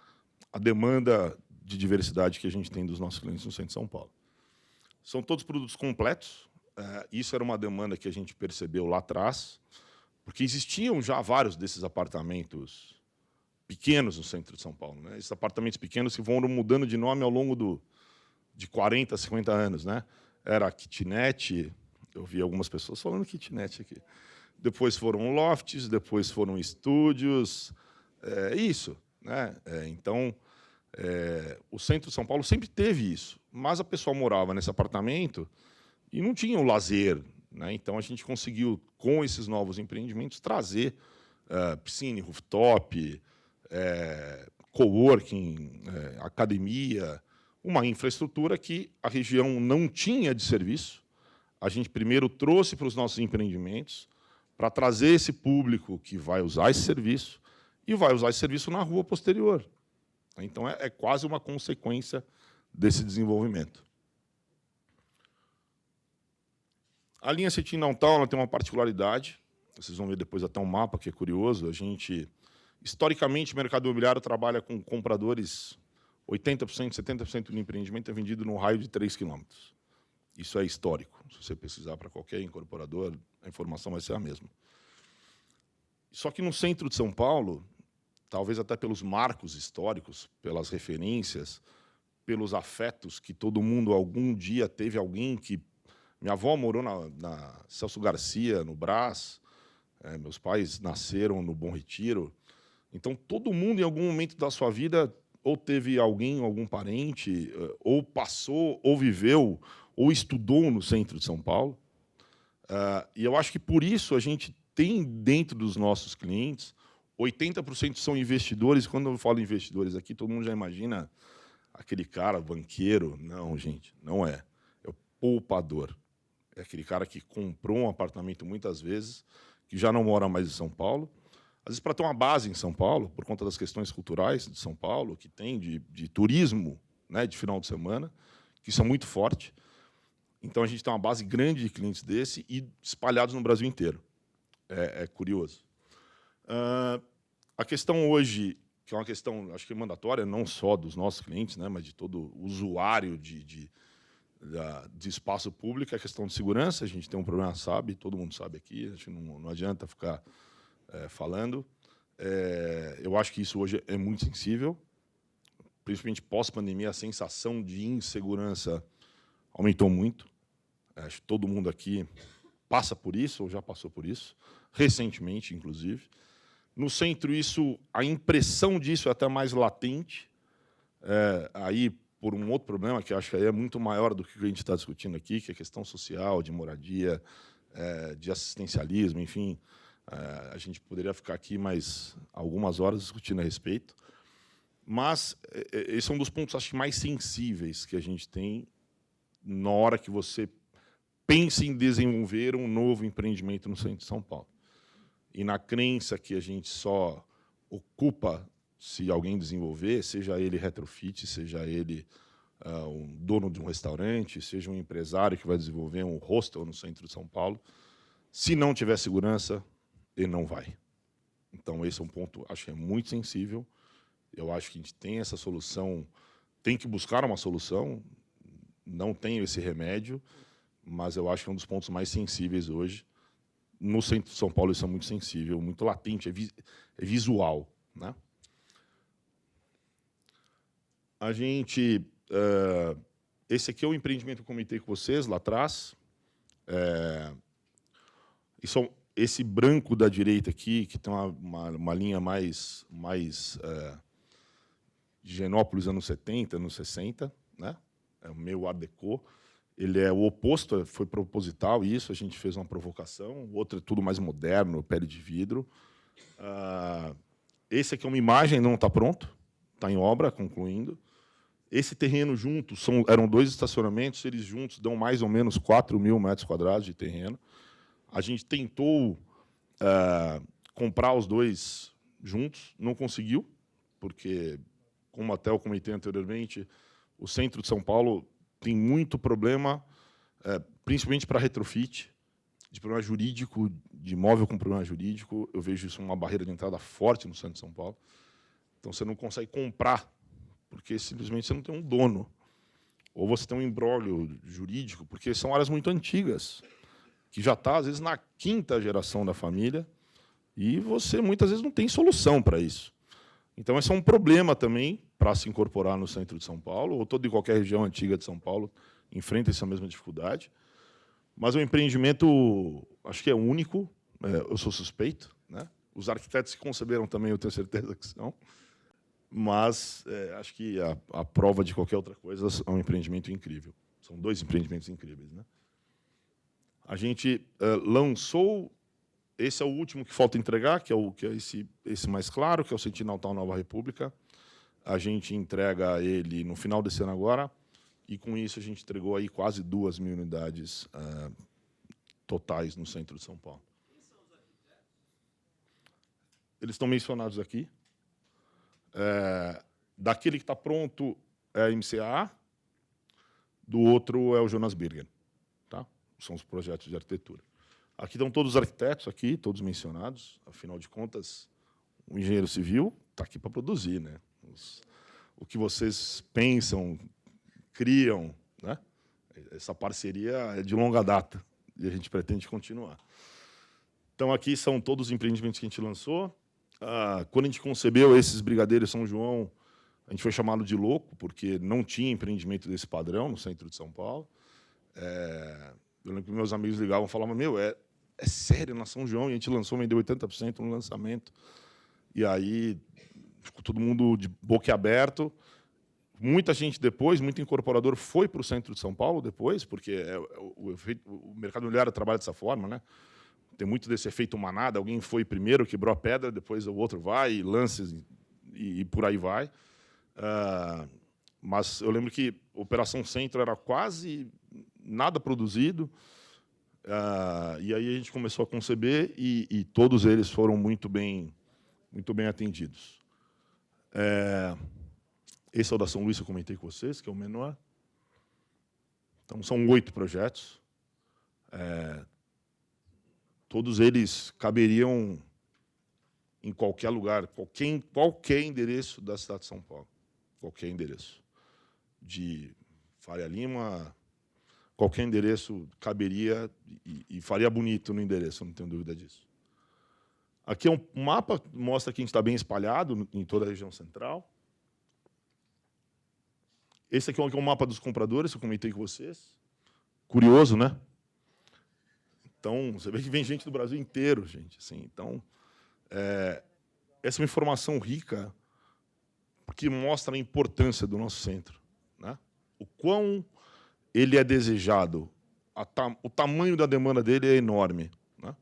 a demanda de diversidade que a gente tem dos nossos clientes no centro de São Paulo. São todos produtos completos. Isso era uma demanda que a gente percebeu lá atrás, porque existiam já vários desses apartamentos pequenos no centro de São Paulo, né? Esses apartamentos pequenos que vão mudando de nome ao longo de 40, 50 anos, né? Era kitnet, eu vi algumas pessoas falando kitnet aqui. Depois foram lofts, depois foram estúdios, isso, né? Então, o centro de São Paulo sempre teve isso, mas a pessoa morava nesse apartamento e não tinha o lazer, né? Então, a gente conseguiu, com esses novos empreendimentos, trazer piscina, rooftop, coworking, academia, uma infraestrutura que a região não tinha de serviço. A gente primeiro trouxe para os nossos empreendimentos para trazer esse público que vai usar esse serviço e vai usar esse serviço na rua posterior. Então, é quase uma consequência desse desenvolvimento. A linha Cetim Downtown ela tem uma particularidade, vocês vão ver depois até um mapa que é curioso. A gente, historicamente, o mercado imobiliário trabalha com compradores, 80%, 70% do empreendimento é vendido num raio de 3 quilômetros. Isso é histórico. Se você pesquisar para qualquer incorporador, a informação vai ser a mesma. Só que no centro de São Paulo, talvez até pelos marcos históricos, pelas referências, pelos afetos que todo mundo algum dia teve alguém que... Minha avó morou na Celso Garcia, no Brás, meus pais nasceram no Bom Retiro. Então, todo mundo, em algum momento da sua vida, ou teve alguém, algum parente, ou passou, ou viveu, ou estudou no centro de São Paulo. E eu acho que, por isso, a gente tem dentro dos nossos clientes, 80% são investidores. Quando eu falo investidores aqui, todo mundo já imagina aquele cara, banqueiro. Não, gente, não é. É o poupador. É aquele cara que comprou um apartamento muitas vezes, que já não mora mais em São Paulo, às vezes para ter uma base em São Paulo, por conta das questões culturais de São Paulo, que tem de turismo, né, de final de semana, que isso é muito forte. Então, a gente tem uma base grande de clientes desse e espalhados no Brasil inteiro. É curioso. A questão hoje, que é uma questão, acho que mandatória, não só dos nossos clientes, né, mas de todo usuário de espaço público, é a questão de segurança. A gente tem um problema, todo mundo sabe aqui, a gente não adianta ficar falando. Eu acho que isso hoje é muito sensível, principalmente pós-pandemia, a sensação de insegurança aumentou muito. Acho que todo mundo aqui passa por isso, ou já passou por isso, recentemente, inclusive. No centro, a impressão disso é até mais latente. Aí, por um outro problema, que acho que aí é muito maior do que a gente está discutindo aqui, que é a questão social, de moradia, de assistencialismo, enfim. A gente poderia ficar aqui mais algumas horas discutindo a respeito. Mas esse é um dos pontos, acho que, mais sensíveis que a gente tem na hora que você pensa em desenvolver um novo empreendimento no centro de São Paulo. E na crença que a gente só ocupa se alguém desenvolver, seja ele retrofit, seja ele um dono de um restaurante, seja um empresário que vai desenvolver um hostel no centro de São Paulo, se não tiver segurança, ele não vai. Então, esse é um ponto, acho que é muito sensível. Eu acho que a gente tem essa solução, tem que buscar uma solução, não tem esse remédio, mas eu acho que é um dos pontos mais sensíveis hoje. No centro de São Paulo, isso é muito sensível, muito latente, é visual, né? A gente... esse aqui é o empreendimento que eu comentei com vocês lá atrás. Esse branco da direita aqui, que tem uma linha mais de Genópolis, anos 70, anos 60, né? É o meio Art Deco. Ele é o oposto, foi proposital isso, a gente fez uma provocação. O outro é tudo mais moderno, pele de vidro. Esse aqui é uma imagem, não está pronto, está em obra, concluindo. Esse terreno junto, eram 2 estacionamentos, eles juntos dão mais ou menos 4.000 metros quadrados de terreno. A gente tentou comprar os 2 juntos, não conseguiu, porque, como até eu comentei anteriormente, o centro de São Paulo tem muito problema, principalmente para retrofit, de problema jurídico, de imóvel com problema jurídico. Eu vejo isso uma barreira de entrada forte no centro de São Paulo. Então, você não consegue comprar, porque simplesmente você não tem um dono. ou você tem um imbróglio jurídico, porque são áreas muito antigas, que já está, às vezes, na 5ª geração da família, e você, muitas vezes, não tem solução para isso. Então, esse é um problema também para se incorporar no centro de São Paulo, ou toda e qualquer região antiga de São Paulo enfrenta essa mesma dificuldade. Mas o empreendimento, acho que é único, eu sou suspeito, né? Os arquitetos que conceberam também, eu tenho certeza que são, mas acho que a prova de qualquer outra coisa é um empreendimento incrível. São 2 empreendimentos incríveis, né? A gente lançou, esse é o último que falta entregar, que é esse mais claro, que é o Sentinel Town Nova República. A gente entrega ele no final desse ano agora, e com isso a gente entregou aí quase 2.000 unidades totais no centro de São Paulo. Eles estão mencionados aqui. Daquele que está pronto é a MCA, do outro é o Jonas Birger. Tá? São os projetos de arquitetura. Aqui estão todos os arquitetos, aqui, todos mencionados. Afinal de contas, o engenheiro civil está aqui para produzir, né? O que vocês pensam, criam, né? Essa parceria é de longa data e a gente pretende continuar. Então, aqui são todos os empreendimentos que a gente lançou. Quando a gente concebeu esses Brigadeiros São João, a gente foi chamado de louco, porque não tinha empreendimento desse padrão no centro de São Paulo. Eu lembro que meus amigos ligavam e falavam, é sério, na São João, e a gente lançou, vendeu 80% no lançamento. E aí, ficou todo mundo de boquiaberto. Muita gente depois, muito incorporador, foi para o centro de São Paulo depois, porque o mercado imobiliário trabalha dessa forma, né? Tem muito desse efeito manada, alguém foi primeiro, quebrou a pedra, depois o outro vai, e lances, e por aí vai. Mas eu lembro que a Operação Centro era quase nada produzido, e aí a gente começou a conceber, e todos eles foram muito bem atendidos. Esse é o da São Luís, que eu comentei com vocês, que é o menor. Então, são 8 projetos. Todos eles caberiam em qualquer lugar, qualquer endereço da cidade de São Paulo. Qualquer endereço. De Faria Lima, qualquer endereço caberia e faria bonito no endereço, não tenho dúvida disso. Aqui é um mapa que mostra que a gente está bem espalhado em toda a região central. Esse aqui é um mapa dos compradores, que eu comentei com vocês. Curioso, né? Então, você vê que vem gente do Brasil inteiro, gente. Assim, então, essa é uma informação rica que mostra a importância do nosso centro, né? O quão ele é desejado, o tamanho da demanda dele é enorme, né?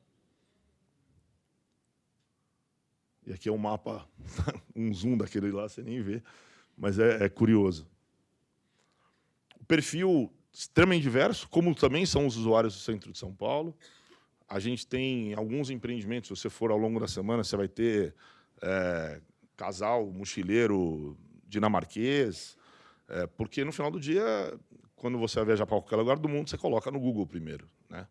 E aqui é um mapa, um zoom daquele lá, você nem vê, mas é curioso. O perfil extremamente diverso, como também são os usuários do centro de São Paulo. A gente tem alguns empreendimentos, se você for ao longo da semana, você vai ter casal, mochileiro dinamarquês, porque no final do dia, quando você vai viajar para qualquer lugar do mundo, você coloca no Google primeiro, né?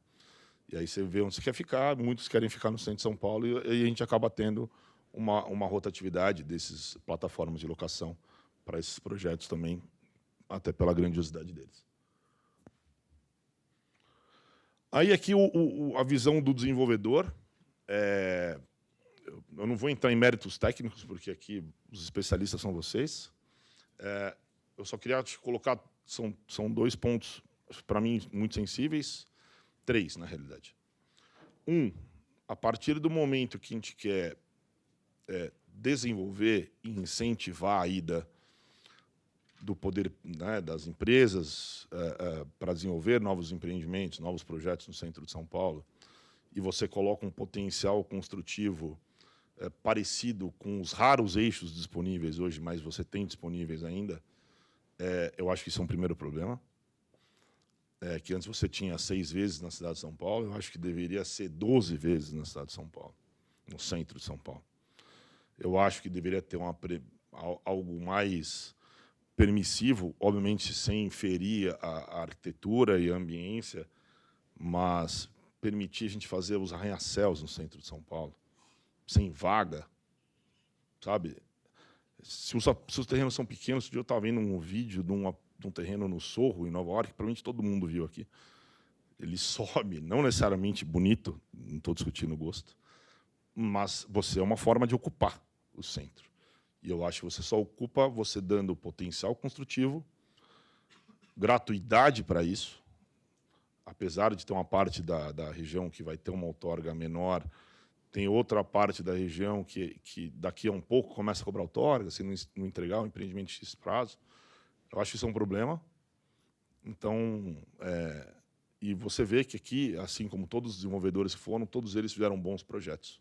E aí você vê onde você quer ficar, muitos querem ficar no centro de São Paulo, e a gente acaba tendo uma rotatividade dessas plataformas de locação para esses projetos também, até pela grandiosidade deles. Aí aqui a visão do desenvolvedor. Eu não vou entrar em méritos técnicos, porque aqui os especialistas são vocês. Eu só queria te colocar, são 2 pontos, para mim, muito sensíveis, 3, na realidade. A partir do momento que a gente quer desenvolver e incentivar a ida do poder, né, das empresas para desenvolver novos empreendimentos, novos projetos no centro de São Paulo, e você coloca um potencial construtivo parecido com os raros eixos disponíveis hoje, mas você tem disponíveis ainda, eu acho que isso é um primeiro problema. Que antes você tinha 6 vezes na cidade de São Paulo, eu acho que deveria ser 12 vezes na cidade de São Paulo, no centro de São Paulo. Eu acho que deveria ter algo mais permissivo, obviamente sem ferir a arquitetura e a ambiência, mas permitir a gente fazer os arranha-céus no centro de São Paulo, sem vaga, sabe? Se os terrenos são pequenos, eu estava vendo um vídeo de de um terreno no Sorro, em Nova York, que provavelmente todo mundo viu aqui. Ele sobe, não necessariamente bonito, não estou discutindo o gosto, mas você é uma forma de ocupar o centro. E eu acho que você só ocupa você dando potencial construtivo, gratuidade para isso, apesar de ter uma parte da região que vai ter uma outorga menor, tem outra parte da região que daqui a um pouco começa a cobrar outorga, se não entregar o empreendimento X prazo. Eu acho que isso é um problema. Então, e você vê que aqui, assim como todos os desenvolvedores que foram, todos eles fizeram bons projetos.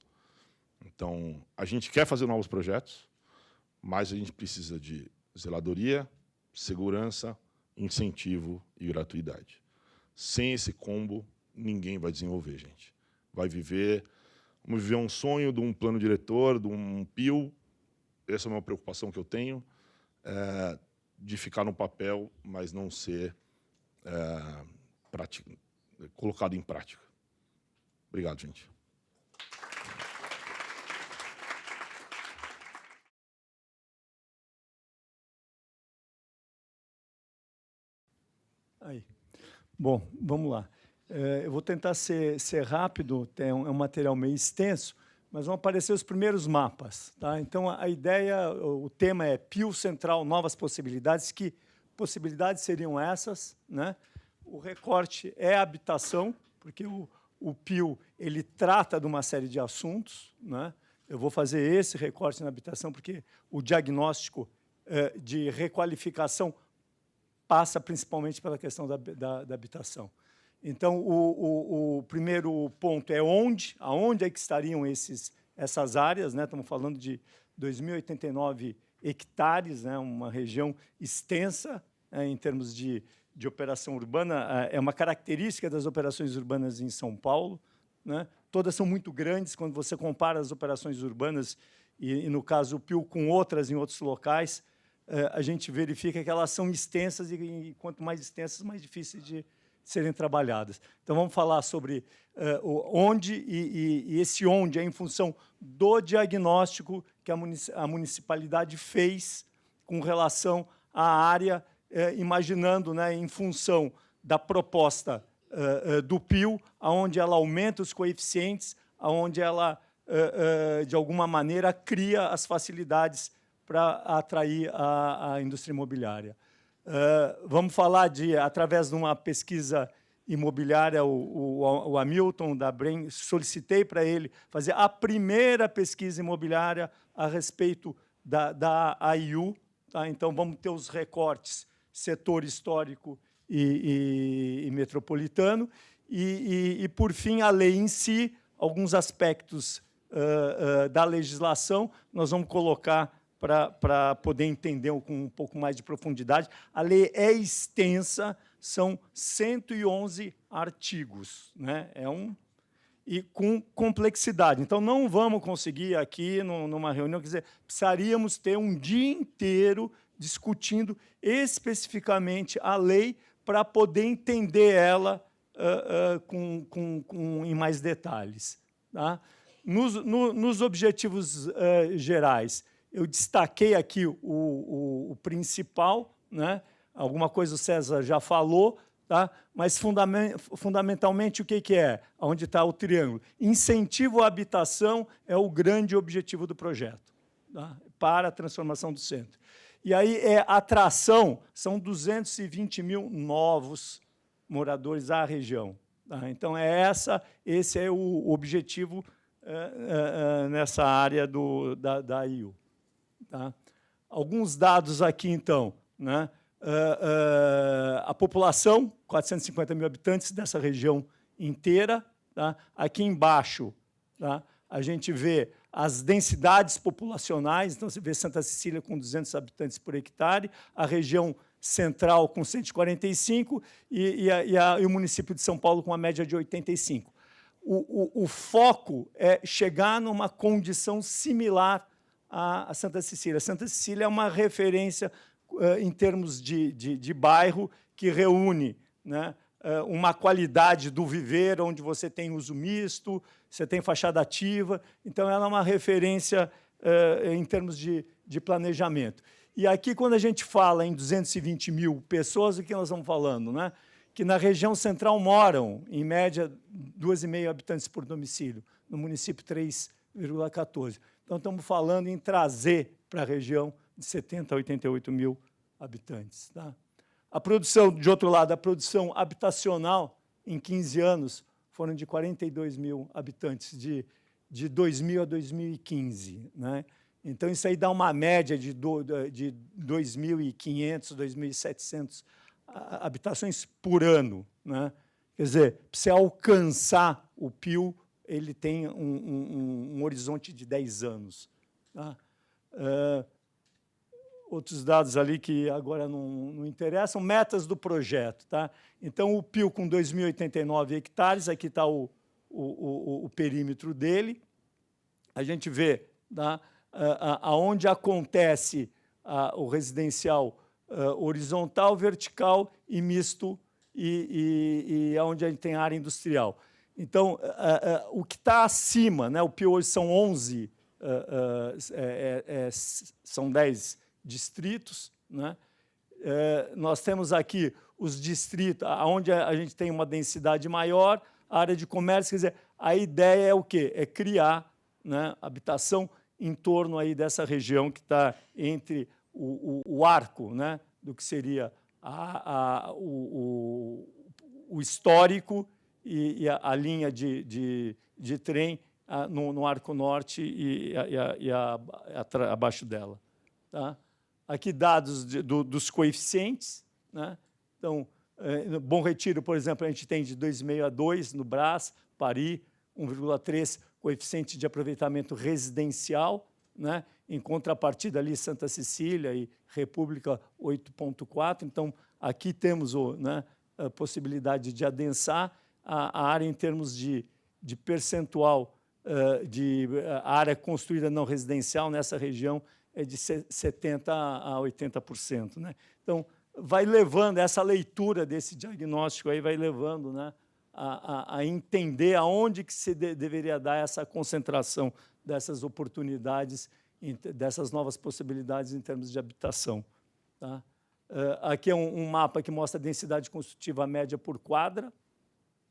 Então, a gente quer fazer novos projetos, mas a gente precisa de zeladoria, segurança, incentivo e gratuidade. Sem esse combo, ninguém vai desenvolver, gente. Vamos viver um sonho de um plano diretor, de um PIL. Essa é uma preocupação que eu tenho, de ficar no papel, mas não ser colocado em prática. Obrigado, gente. Aí. Bom, vamos lá. Eu vou tentar ser rápido, é um material meio extenso, mas vão aparecer os primeiros mapas. Tá? Então, a ideia, o tema é PIL Central, novas possibilidades. Que possibilidades seriam essas? Né? O recorte é habitação, porque o PIL ele trata de uma série de assuntos. Né? Eu vou fazer esse recorte na habitação, porque o diagnóstico de requalificação passa principalmente pela questão da habitação. Então, o primeiro ponto é aonde é que estariam essas áreas, né? Estamos falando de 2.089 hectares, né? Uma região extensa em termos de operação urbana. É uma característica das operações urbanas em São Paulo, né? Todas são muito grandes quando você compara as operações urbanas e no caso, o PIL com outras em outros locais, a gente verifica que elas são extensas e quanto mais extensas, mais difíceis de serem trabalhadas. Então, vamos falar sobre onde, e esse onde é em função do diagnóstico que a municipalidade fez com relação à área, imaginando, né, em função da proposta do PIL, onde ela aumenta os coeficientes, onde ela, de alguma maneira, cria as facilidades para atrair a indústria imobiliária. Vamos falar através de uma pesquisa imobiliária, o Hamilton, da Brain, solicitei para ele fazer a primeira pesquisa imobiliária a respeito da AIU. Tá? Então, vamos ter os recortes setor histórico e metropolitano. E, por fim, a lei em si, alguns aspectos da legislação, nós vamos colocar para poder entender com um pouco mais de profundidade. A lei é extensa, são 111 artigos, né? E com complexidade. Então, não vamos conseguir aqui, numa reunião, quer dizer, precisaríamos ter um dia inteiro discutindo especificamente a lei para poder entender ela em mais detalhes. Tá? Nos objetivos gerais, eu destaquei aqui o principal, né? Alguma coisa o César já falou, tá? Mas fundamentalmente o que é? Onde está o triângulo? Incentivo à habitação é o grande objetivo do projeto, tá? Para a transformação do centro. E aí atração, são 220 mil novos moradores à região. Tá? Então, esse é o objetivo nessa área da AIU. Tá? Alguns dados aqui, então. Né? A população, 450 mil habitantes dessa região inteira. Tá? Aqui embaixo, tá? A gente vê as densidades populacionais. Então, você vê Santa Cecília com 200 habitantes por hectare, a região central com 145 e o município de São Paulo com uma média de 85. O foco é chegar numa condição similar a Santa Cecília. Santa Cecília é uma referência em termos de bairro que reúne, né, uma qualidade do viver, onde você tem uso misto, você tem fachada ativa. Então, ela é uma referência em termos de planejamento. E aqui, quando a gente fala em 220 mil pessoas, o que nós estamos falando? Né? Que na região central moram, em média, 2,5 habitantes por domicílio, no município 3,14. Então, estamos falando em trazer para a região de 70 a 88 mil habitantes. Tá? A produção, de outro lado, a produção habitacional, em 15 anos, foram de 42 mil habitantes, de 2000 a 2015. Né? Então, isso aí dá uma média de 2.500, 2.700 habitações por ano. Né? Quer dizer, para você alcançar o PIL, ele tem um horizonte de 10 anos. Tá? Outros dados ali que agora não interessam, metas do projeto. Tá? Então, o PIL com 2.089 hectares, aqui está o perímetro dele. A gente vê, tá, aonde acontece o residencial horizontal, vertical e misto, e onde a gente tem área industrial. Então, o que está acima, né, o PIL hoje são 11, são 10 distritos. Né? Nós temos aqui os distritos, onde a gente tem uma densidade maior, a área de comércio, quer dizer, a ideia é o quê? É criar, né, habitação em torno aí dessa região que está entre o arco, né, do que seria o histórico e a linha de trem no arco norte e abaixo dela. Tá? Aqui dados dos coeficientes. Né? Então, no Bom Retiro, por exemplo, a gente tem de 2,5 a 2 no Brás, Paris, 1,3 coeficiente de aproveitamento residencial, né? Em contrapartida ali Santa Cecília e República 8,4. Então, aqui temos a possibilidade de adensar a área em termos de percentual de área construída não residencial nessa região é de 70% a 80%. Né? Então, vai levando, essa leitura desse diagnóstico aí vai levando, né, a entender aonde que se deveria dar essa concentração dessas oportunidades, dessas novas possibilidades em termos de habitação. Tá? Aqui é um mapa que mostra a densidade construtiva média por quadra.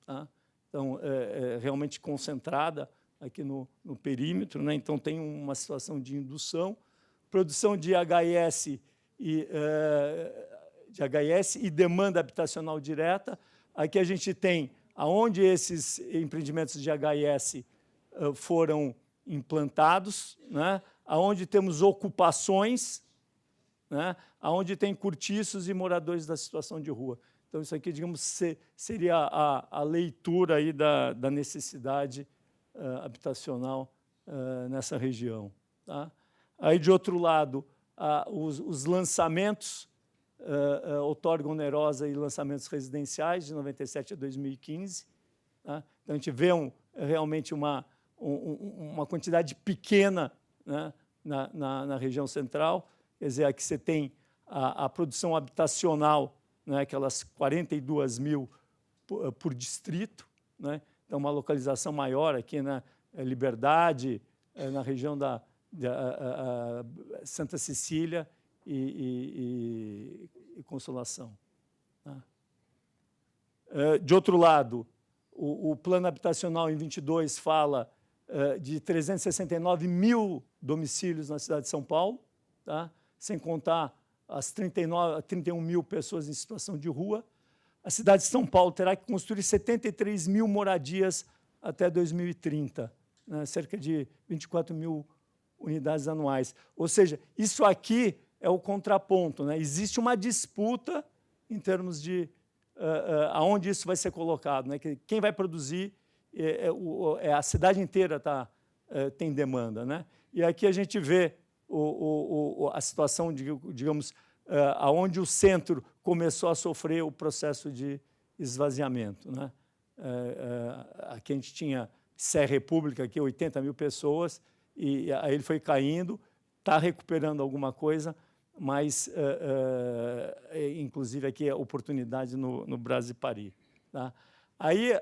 Tá? Então, é realmente concentrada aqui no perímetro. Né? Então, tem uma situação de indução. Produção de HIS e demanda habitacional direta. Aqui a gente tem aonde esses empreendimentos de HIS foram implantados, né? Aonde temos ocupações, né? Aonde tem cortiços e moradores da situação de rua. Então, isso aqui, digamos, seria a leitura aí da necessidade habitacional nessa região. Tá? Aí, de outro lado, os lançamentos, outorga onerosa e lançamentos residenciais, de 97 a 2015. Tá? Então, a gente vê realmente uma quantidade pequena, né, na região central. Quer dizer, aqui você tem a produção habitacional, né, aquelas 42 mil por distrito. Né? Então, uma localização maior aqui na Liberdade, na região da Santa Cecília e Consolação. Tá? De outro lado, o plano habitacional em 22 fala de 369 mil domicílios na cidade de São Paulo, tá? Sem contar as 31 mil pessoas em situação de rua. A cidade de São Paulo terá que construir 73 mil moradias até 2030, né? Cerca de 24 mil unidades anuais. Ou seja, isso aqui é o contraponto. Né? Existe uma disputa em termos de aonde isso vai ser colocado. Né? Quem vai produzir, a cidade inteira tem demanda. Né? E aqui a gente vê a situação, digamos, aonde o centro começou a sofrer o processo de esvaziamento. Né? Aqui a gente tinha Sé República, aqui 80 mil pessoas, e aí ele foi caindo, está recuperando alguma coisa, mas, inclusive, aqui é oportunidade no Brás e Paris. Tá? Aí,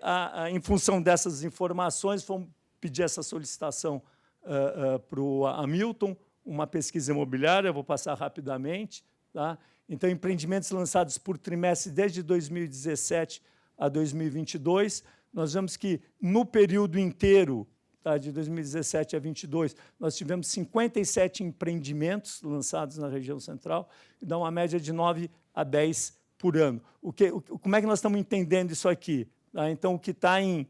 em função dessas informações, fomos pedir essa solicitação para o Hamilton, uma pesquisa imobiliária, vou passar rapidamente. Tá? Então, empreendimentos lançados por trimestre desde 2017 a 2022, nós vemos que, no período inteiro, tá, de 2017 a 2022, nós tivemos 57 empreendimentos lançados na região central, que dá uma média de 9 a 10 por ano. Como é que nós estamos entendendo isso aqui? Tá? Então, o que está em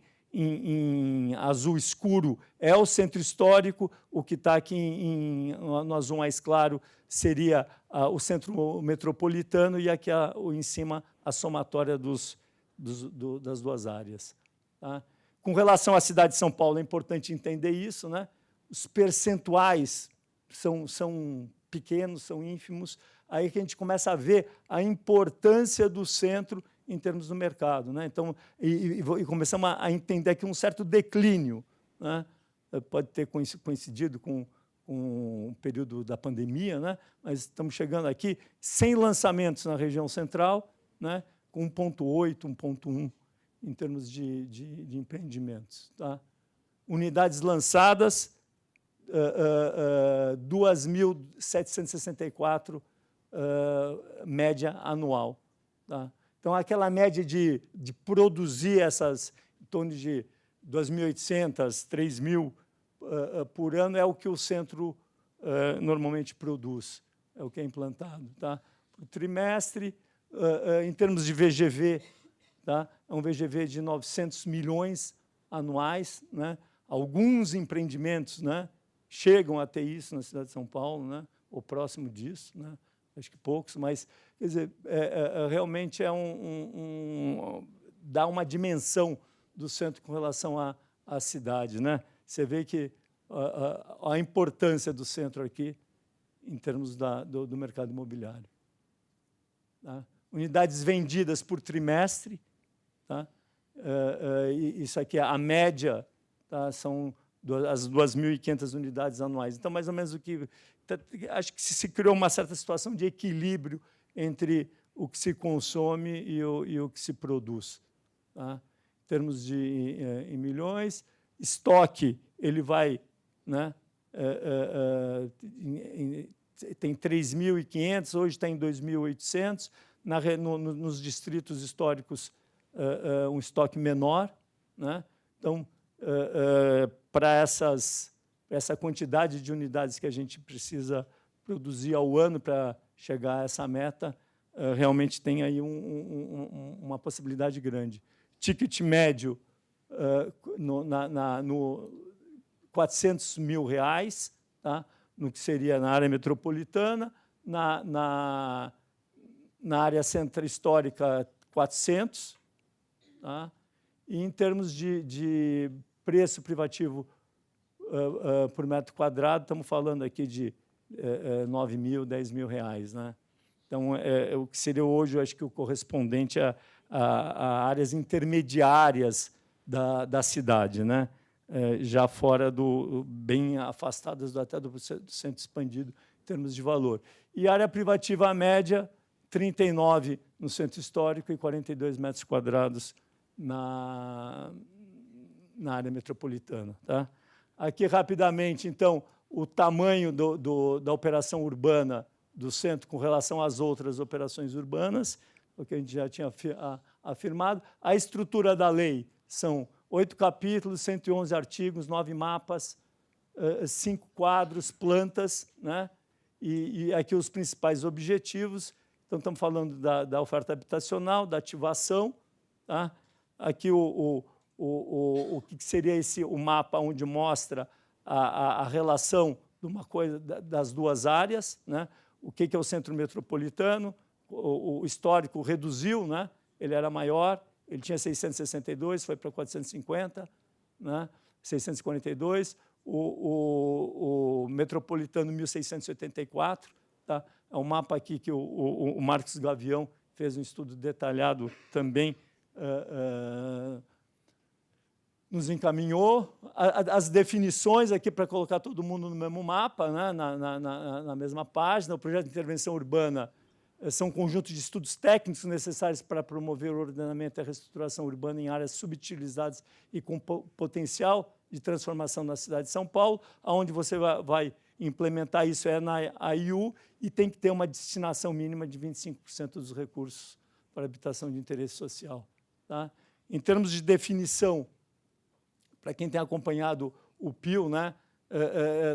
azul escuro é o centro histórico, o que está aqui no azul mais claro seria o centro metropolitano e aqui em cima a somatória das duas áreas. Tá? Com relação à cidade de São Paulo, é importante entender isso, né? Os percentuais são pequenos, são ínfimos, aí que a gente começa a ver a importância do centro em termos do mercado, né? Então, e começamos a entender aqui um certo declínio, né? Pode ter coincidido com o período da pandemia, né? Mas estamos chegando aqui sem lançamentos na região central, né? Com 1,8, 1,1 em termos de empreendimentos. Tá? Unidades lançadas, 2.764 média anual. Tá? Então, aquela média de produzir essas, em torno de 2.800, 3.000 por ano, é o que o centro normalmente produz, é o que é implantado. Tá? Por trimestre, em termos de VGV, tá? É um VGV de 900 milhões anuais. Né? Alguns empreendimentos, né, chegam a ter isso na cidade de São Paulo, né, ou próximo disso, né? Acho que poucos, mas quer dizer, realmente dá uma dimensão do centro com relação à cidade. Né? Você vê que a importância do centro aqui em termos do mercado imobiliário. Tá? Unidades vendidas por trimestre. Tá? Isso aqui, a média, tá? São as 2.500 unidades anuais. Então, mais ou menos acho que se criou uma certa situação de equilíbrio entre o que se consome e o que se produz. Tá? Em termos em milhões, estoque, ele vai, né, tem 3.500, hoje está em 2.800, nos distritos históricos, um estoque menor. Né? Então, para essa quantidade de unidades que a gente precisa produzir ao ano para chegar a essa meta, realmente tem aí uma possibilidade grande. Ticket médio no 400 mil reais, tá? No que seria na área metropolitana, na área centro histórica 400, tá? E em termos de preço privativo por metro quadrado, estamos falando aqui de 9 mil, 10 mil reais. Né? Então, o que seria hoje, eu acho que o correspondente a áreas intermediárias da cidade, né? Já fora bem afastadas até do centro expandido em termos de valor. E área privativa média, 39 no centro histórico e 42 metros quadrados na área metropolitana. Tá? Aqui, rapidamente, então, o tamanho da operação urbana do centro com relação às outras operações urbanas, o que a gente já tinha afirmado. A estrutura da lei são 8 capítulos, 111 artigos, 9 mapas, 5 quadros, plantas, né? E aqui os principais objetivos. Então, estamos falando da oferta habitacional, da ativação. Tá? Aqui o que seria o mapa onde mostra a relação de uma coisa, das duas áreas. Né? O que é o centro metropolitano? O histórico reduziu, né? Ele era maior, ele tinha 662, foi para 450, né? 642. O metropolitano, 1684. Tá? É um mapa aqui que o Marcos Gavião fez um estudo detalhado também, nos encaminhou. As definições aqui para colocar todo mundo no mesmo mapa, né? na mesma página. O projeto de intervenção urbana são um conjunto de estudos técnicos necessários para promover o ordenamento e a reestruturação urbana em áreas subutilizadas e com potencial de transformação na cidade de São Paulo, onde você vai implementar isso é na AIU e tem que ter uma destinação mínima de 25% dos recursos para habitação de interesse social. Tá? Em termos de definição, para quem tem acompanhado o PIL, né,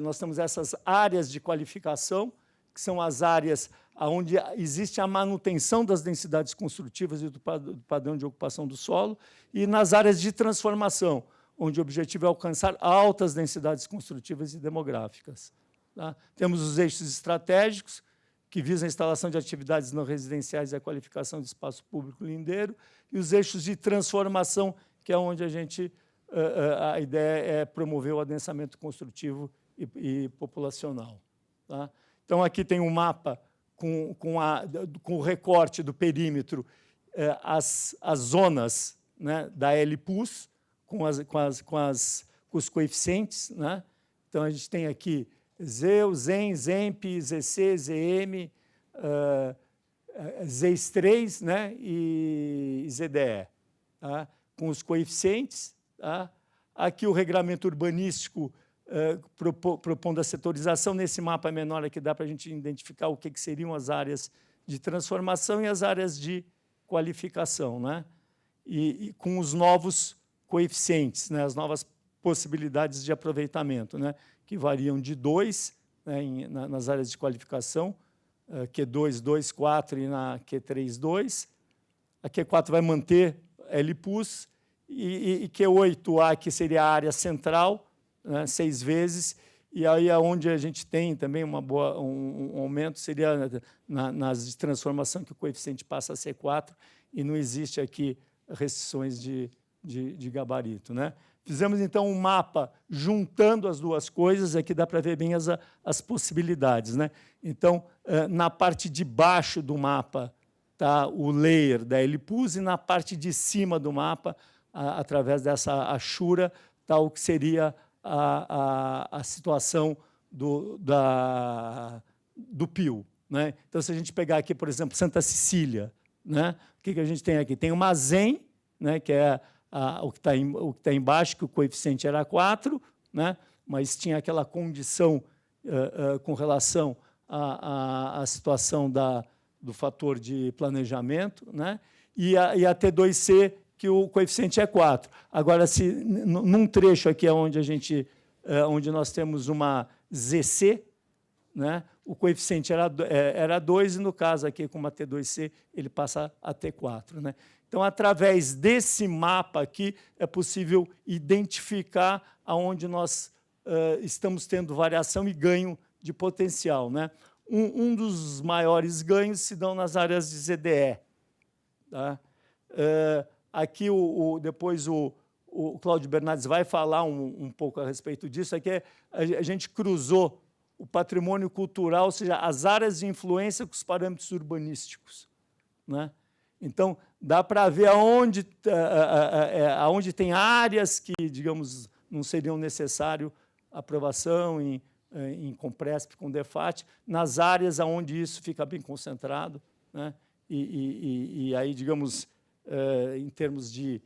nós temos essas áreas de qualificação, que são as áreas onde existe a manutenção das densidades construtivas e do padrão de ocupação do solo, e nas áreas de transformação, onde o objetivo é alcançar altas densidades construtivas e demográficas. Tá? Temos os eixos estratégicos, que visam a instalação de atividades não residenciais e a qualificação de espaço público lindeiro, e os eixos de transformação, que é onde a ideia é promover o adensamento construtivo e populacional. Tá? Então, aqui tem um mapa com o recorte do perímetro, as zonas, né, da LPUS, com os coeficientes. Né? Então, a gente tem aqui ZEU, ZEM, ZEMP, ZC, ZM, ZES3, né, e ZDE, tá? Com os coeficientes. Tá? Aqui o regramento urbanístico propondo a setorização. Nesse mapa menor aqui dá para a gente identificar o que seriam as áreas de transformação e as áreas de qualificação, né? E com os novos coeficientes, né? As novas possibilidades de aproveitamento, né? Que variam de 2, né, nas áreas de qualificação, Q2, 2, 4 e na Q3, 2. A Q4 vai manter LPUS e Q8A, que seria a área central, né, 6 vezes, e aí onde a gente tem também um aumento seria nas de transformação, que o coeficiente passa a ser 4, e não existe aqui restrições de gabarito. Né? Fizemos, então, um mapa juntando as duas coisas, aqui dá para ver bem as possibilidades. Né? Então, na parte de baixo do mapa está o layer da LPUS, e na parte de cima do mapa, através dessa achura, está o que seria a situação do PIL. Né? Então, se a gente pegar aqui, por exemplo, Santa Cecília, né? O que a gente tem aqui? Tem uma ZEM, né? Que é o que está embaixo, que o coeficiente era 4, né? Mas tinha aquela condição com relação à situação do fator de planejamento, né? E a T2C, que o coeficiente é 4. Agora, se num trecho aqui onde nós temos uma ZC, né, o coeficiente era 2, e no caso aqui com uma T2C, ele passa a T4. Né? Então, através desse mapa aqui, é possível identificar aonde nós estamos tendo variação e ganho de potencial. Né? Um dos maiores ganhos se dão nas áreas de ZDE. Tá? Aqui, depois, o Cláudio Bernardes vai falar um pouco a respeito disso. Aqui a gente cruzou o patrimônio cultural, ou seja, as áreas de influência com os parâmetros urbanísticos. Né? Então, dá para ver aonde tem áreas que, digamos, não seriam necessário aprovação em Compresp, com DEFAT, nas áreas onde isso fica bem concentrado. Né? E aí, digamos, em termos de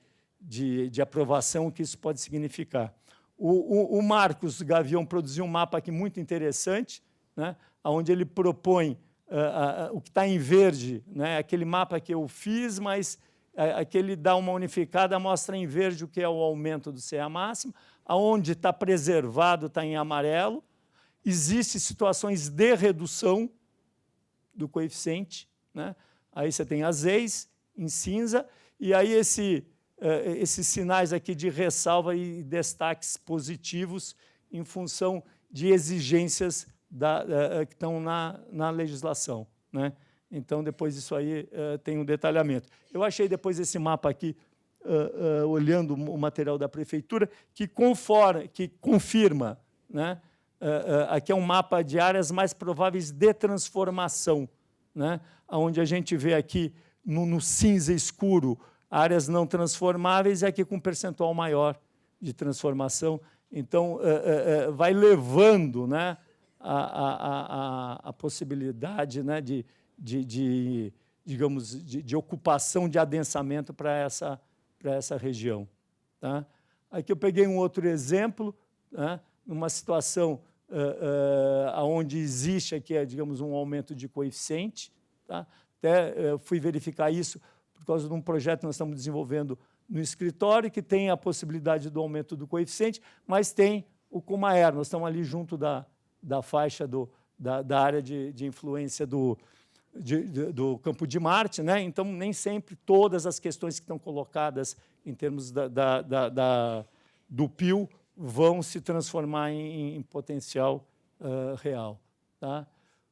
aprovação, o que isso pode significar. O Marcos Gavião produziu um mapa aqui muito interessante, né, onde ele propõe o que está em verde, né, aquele mapa que eu fiz, mas aqui ele dá uma unificada, mostra em verde o que é o aumento do CA máximo, aonde está preservado está em amarelo, existem situações de redução do coeficiente, né, aí você tem as EIs em cinza, e aí esses sinais aqui de ressalva e destaques positivos em função de exigências que estão na legislação. Né? Então, depois disso aí tem um detalhamento. Eu achei depois esse mapa aqui, olhando o material da prefeitura, que confirma, né? Aqui é um mapa de áreas mais prováveis de transformação, né? Onde a gente vê aqui no cinza escuro áreas não transformáveis, e aqui com um percentual maior de transformação. Então, vai levando, né, a possibilidade, né, digamos, de ocupação, de adensamento para essa região. Tá? Aqui eu peguei um outro exemplo, né, numa situação onde existe aqui, digamos, um aumento de coeficiente. Tá? Até fui verificar isso por causa de um projeto que nós estamos desenvolvendo no escritório, que tem a possibilidade do aumento do coeficiente, mas tem o Cumaer. Nós estamos ali junto da faixa da área de influência do Campo de Marte, né? Então, nem sempre todas as questões que estão colocadas em termos do PIL vão se transformar em potencial real. Tá?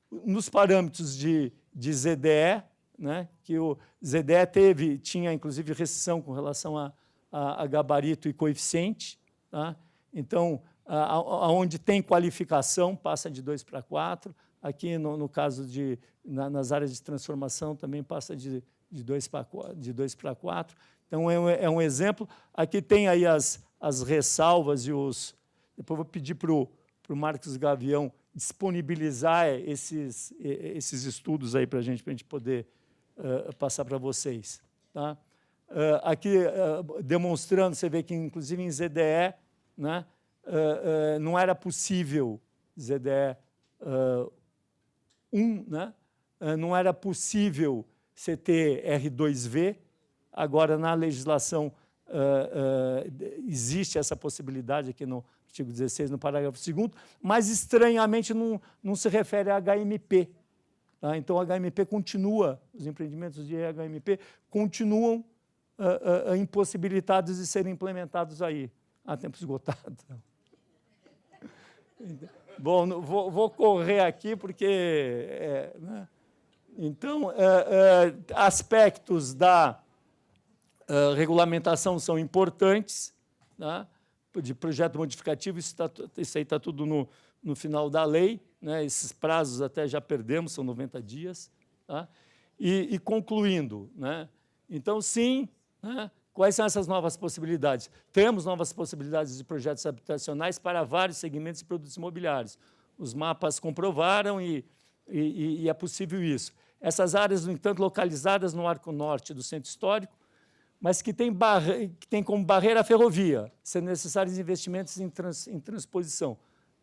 Nos parâmetros de ZDE, né, que o ZDE tinha, inclusive, restrição com relação a gabarito e coeficiente. Tá? Então, onde tem qualificação, passa de 2 para 4. Aqui, no caso nas áreas de transformação, também passa de 2 para 4. Então, é um exemplo. Aqui tem aí as ressalvas e os... Depois vou pedir para o Marcos Gavião disponibilizar esses estudos aí para a gente poder passar para vocês. Tá? Aqui, demonstrando, você vê que, inclusive, em ZDE, né, não era possível, ZDE 1, né, não era possível você ter R2V. Agora, na legislação, existe essa possibilidade aqui no artigo 16, no parágrafo 2º, mas, estranhamente, não se refere a HMP. Tá? Então, o HMP continua, os empreendimentos de HMP continuam impossibilitados de serem implementados aí. Tempo esgotado. Bom, vou correr aqui, porque... né? Então, aspectos da regulamentação são importantes, tá? De projeto modificativo, isso aí está tudo no final da lei, né? Esses prazos até já perdemos, são 90 dias. Tá? E concluindo, né? Então, sim, né? Quais são essas novas possibilidades? Temos novas possibilidades de projetos habitacionais para vários segmentos de produtos imobiliários. Os mapas comprovaram e é possível isso. Essas áreas, no entanto, localizadas no arco norte do centro histórico, mas que tem como barreira a ferrovia, sendo necessários investimentos em transposição.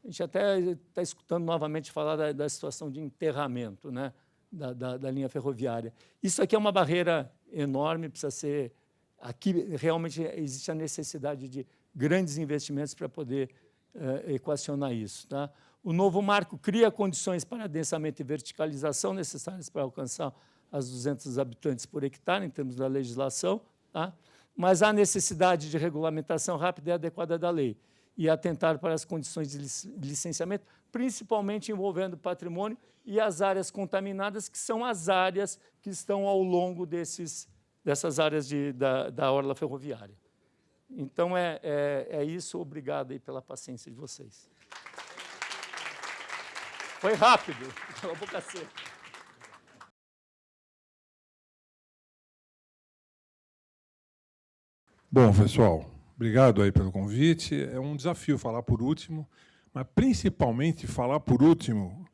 A gente até está escutando novamente falar da situação de enterramento, né, da linha ferroviária. Isso aqui é uma barreira enorme, precisa ser... Aqui realmente existe a necessidade de grandes investimentos para poder equacionar isso. Tá? O novo marco cria condições para adensamento e verticalização necessárias para alcançar as 200 habitantes por hectare, em termos da legislação, tá? Mas há necessidade de regulamentação rápida e adequada da lei e atentar para as condições de licenciamento, principalmente envolvendo patrimônio e as áreas contaminadas, que são as áreas que estão ao longo dessas áreas da orla ferroviária. Então, é isso. Obrigado aí pela paciência de vocês. Foi rápido, pela boca seca. Bom, pessoal, obrigado aí pelo convite. É um desafio falar por último, mas, principalmente, falar por último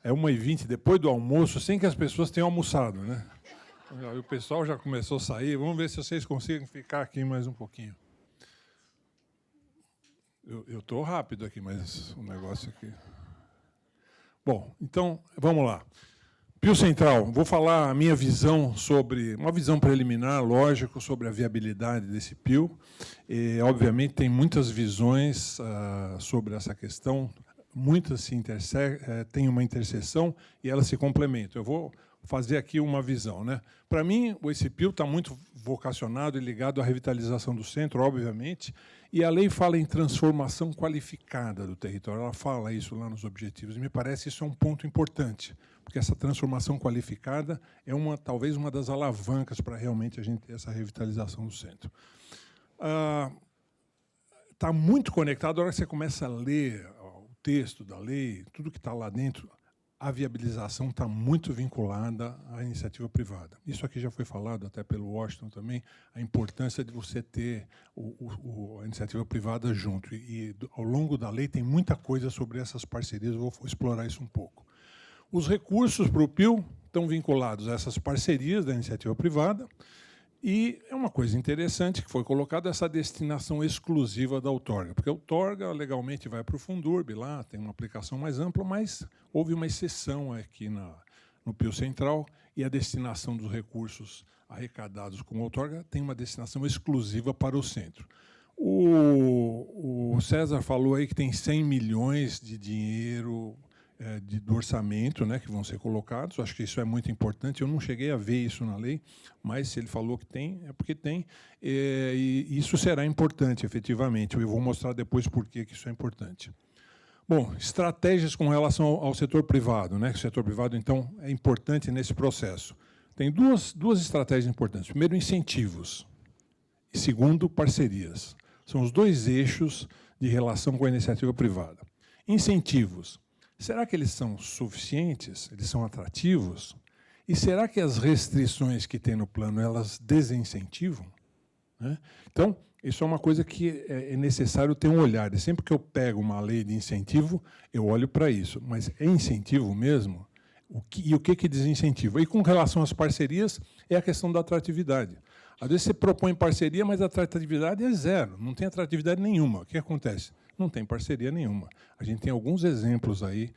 é 1h20, depois do almoço, sem que as pessoas tenham almoçado, né? O pessoal já começou a sair. Vamos ver se vocês conseguem ficar aqui mais um pouquinho. Eu estou rápido aqui, mas o negócio aqui... Bom, então, vamos lá. Pio Central, vou falar a minha visão sobre... Uma visão preliminar, lógico, sobre a viabilidade desse Pio. E, obviamente, tem muitas visões sobre essa questão. Muitas têm uma interseção e elas se complementam. Eu vou fazer aqui uma visão, né? Para mim, esse Pio está muito vocacionado e ligado à revitalização do centro, obviamente, e a lei fala em transformação qualificada do território. Ela fala isso lá nos objetivos, e me parece isso é um ponto importante, porque essa transformação qualificada é talvez uma das alavancas para realmente a gente ter essa revitalização do centro. Está muito conectado, a hora que você começa a ler o texto da lei, tudo que está lá dentro, a viabilização está muito vinculada à iniciativa privada. Isso aqui já foi falado até pelo Washington também, a importância de você ter a iniciativa privada junto. E ao longo da lei tem muita coisa sobre essas parcerias, eu vou explorar isso um pouco. Os recursos para o Pio estão vinculados a essas parcerias da iniciativa privada E é uma coisa interessante que foi colocada essa destinação exclusiva da outorga, porque a outorga legalmente vai para o Fundurb, lá tem uma aplicação mais ampla, mas houve uma exceção aqui no Pio Central, e a destinação dos recursos arrecadados com a outorga tem uma destinação exclusiva para o centro. O César falou aí que tem 100 milhões de dinheiro do orçamento, né, que vão ser colocados. Acho que isso é muito importante. Eu não cheguei a ver isso na lei, mas se ele falou que tem, é porque tem. E isso será importante, efetivamente. Eu vou mostrar depois por que isso é importante. Bom, estratégias com relação ao setor privado, né? O setor privado, então, é importante nesse processo. Tem duas estratégias importantes. Primeiro, incentivos. E segundo, parcerias. São os dois eixos de relação com a iniciativa privada. Incentivos. Será que eles são suficientes? Eles são atrativos? E será que as restrições que tem no plano, elas desincentivam? Né? Então, isso é uma coisa que é necessário ter um olhar. E sempre que eu pego uma lei de incentivo, eu olho para isso. Mas é incentivo mesmo? E o que desincentiva? E com relação às parcerias, é a questão da atratividade. Às vezes você propõe parceria, mas a atratividade é zero, não tem atratividade nenhuma. O que acontece? Não tem parceria nenhuma. A gente tem alguns exemplos aí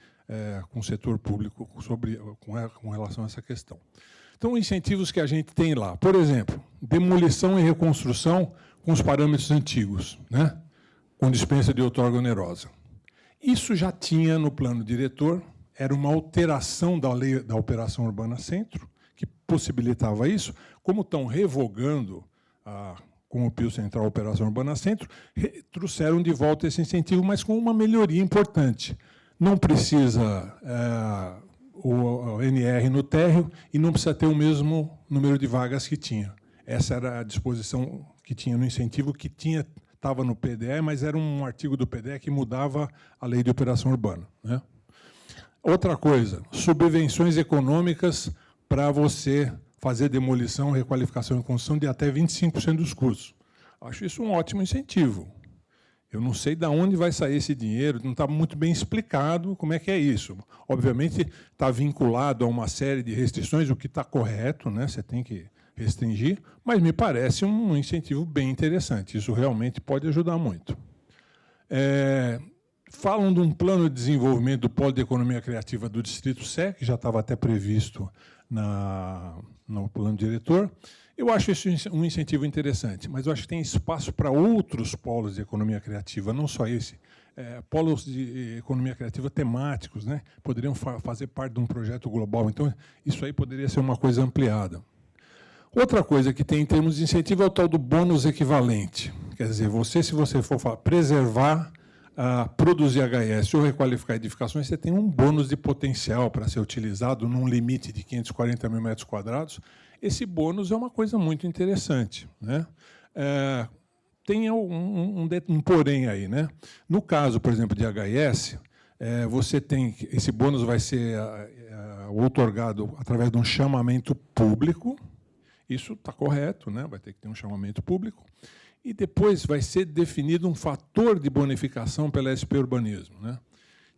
com o setor público com relação a essa questão. Então, incentivos que a gente tem lá. Por exemplo, demolição e reconstrução com os parâmetros antigos, né? Com dispensa de outorga onerosa. Isso já tinha no plano diretor, era uma alteração da lei da Operação Urbana Centro, que possibilitava isso. Como estão revogando com o Pio Central a Operação Urbana Centro, trouxeram de volta esse incentivo, mas com uma melhoria importante. Não precisa o NR no térreo e não precisa ter o mesmo número de vagas que tinha. Essa era a disposição que tinha no incentivo, que estava no PDE, mas era um artigo do PDE que mudava a lei de operação urbana, né? Outra coisa, subvenções econômicas para você fazer demolição, requalificação e construção de até 25% dos custos. Acho isso um ótimo incentivo. Eu não sei de onde vai sair esse dinheiro, não está muito bem explicado como é que é isso. Obviamente, está vinculado a uma série de restrições, o que está correto, né? Você tem que restringir, mas me parece um incentivo bem interessante. Isso realmente pode ajudar muito. Falam de um plano de desenvolvimento do Polo de Economia Criativa do Distrito Sé, que já estava até previsto no plano diretor. Eu acho isso um incentivo interessante, mas eu acho que tem espaço para outros polos de economia criativa, não só esse. Polos de economia criativa temáticos, né? Poderiam fazer parte de um projeto global. Então, isso aí poderia ser uma coisa ampliada. Outra coisa que tem em termos de incentivo é o tal do bônus equivalente. Quer dizer, se você for preservar, produzir HS ou requalificar edificações, você tem um bônus de potencial para ser utilizado num limite de 540 mil metros quadrados. Esse bônus é uma coisa muito interessante, né? Tem um porém aí, né? No caso, por exemplo, de HS, você tem esse bônus vai ser outorgado através de um chamamento público. Isso está correto, né? Vai ter que ter um chamamento público. E depois vai ser definido um fator de bonificação pela SP Urbanismo, né?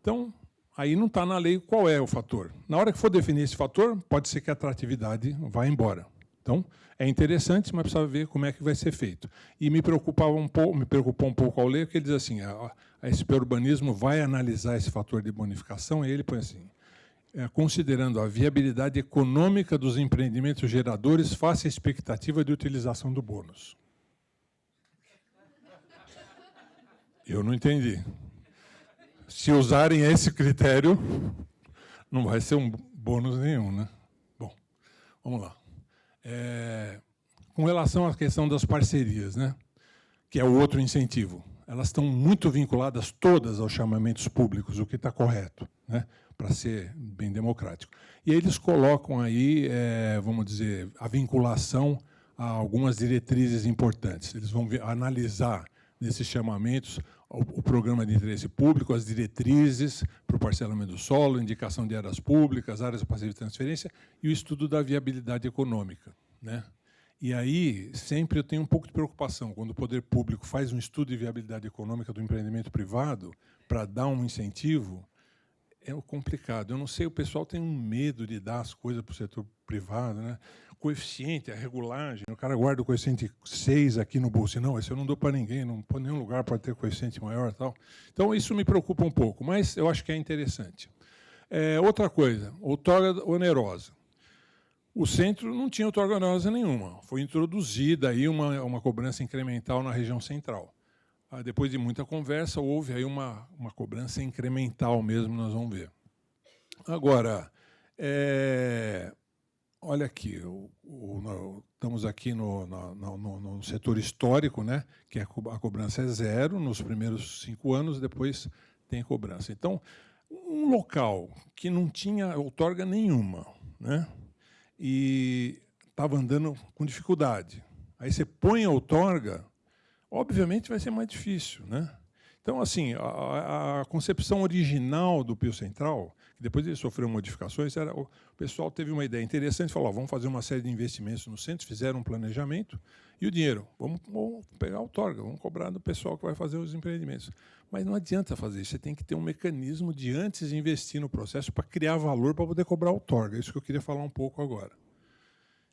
Então, aí não está na lei qual é o fator. Na hora que for definir esse fator, pode ser que a atratividade vá embora. Então, é interessante, mas precisa ver como é que vai ser feito. E me preocupou um pouco ao ler, que ele diz assim, a SP Urbanismo vai analisar esse fator de bonificação, e ele põe assim, considerando a viabilidade econômica dos empreendimentos geradores face à expectativa de utilização do bônus. Eu não entendi. Se usarem esse critério, não vai ser um bônus nenhum, né? Bom, vamos lá. Com relação à questão das parcerias, né? Que é o outro incentivo. Elas estão muito vinculadas todas aos chamamentos públicos, o que está correto, né? Para ser bem democrático. E eles colocam aí, vamos dizer, a vinculação a algumas diretrizes importantes. Eles vão analisar nesses chamamentos o programa de interesse público, as diretrizes para o parcelamento do solo, indicação de áreas públicas, áreas passivas de transferência e o estudo da viabilidade econômica, né? E aí, sempre eu tenho um pouco de preocupação, quando o poder público faz um estudo de viabilidade econômica do empreendimento privado para dar um incentivo, é complicado. Eu não sei, o pessoal tem um medo de dar as coisas para o setor privado, né? coeficiente, a regulagem, o cara guarda o coeficiente 6 aqui no bolso. Não, esse eu não dou para ninguém, não em nenhum lugar pode ter coeficiente maior. Tal. Então, isso me preocupa um pouco, mas eu acho que é interessante. Outra coisa, outorga onerosa. O centro não tinha outorga onerosa nenhuma. Foi introduzida aí uma cobrança incremental na região central. Depois de muita conversa, houve aí uma cobrança incremental mesmo, nós vamos ver. Agora, olha aqui, estamos aqui no setor histórico, né, que a cobrança é 0 nos primeiros 5 anos, depois tem cobrança. Então, um local que não tinha outorga nenhuma, né, e estava andando com dificuldade, aí você põe a outorga, obviamente vai ser mais difícil, né? Então, assim, a concepção original do Pio Central, que depois ele sofreu modificações, o pessoal teve uma ideia interessante, falou, vamos fazer uma série de investimentos no centro, fizeram um planejamento, e o dinheiro, vamos pegar a outorga, vamos cobrar do pessoal que vai fazer os empreendimentos. Mas não adianta fazer isso, você tem que ter um mecanismo de antes investir no processo para criar valor para poder cobrar a outorga. É isso que eu queria falar um pouco agora.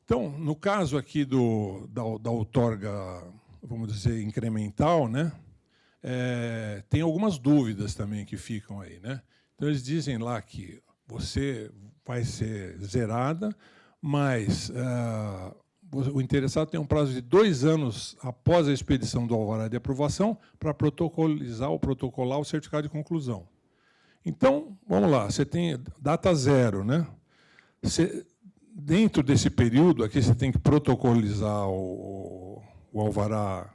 Então, no caso aqui da outorga, vamos dizer, incremental, né? Tem algumas dúvidas também que ficam aí, né? Então, eles dizem lá que você vai ser zerada, mas o interessado tem um prazo de 2 anos após a expedição do alvará de aprovação para protocolizar ou protocolar o certificado de conclusão. Então, vamos lá, você tem data 0, né? Dentro desse período aqui, você tem que protocolizar o alvará.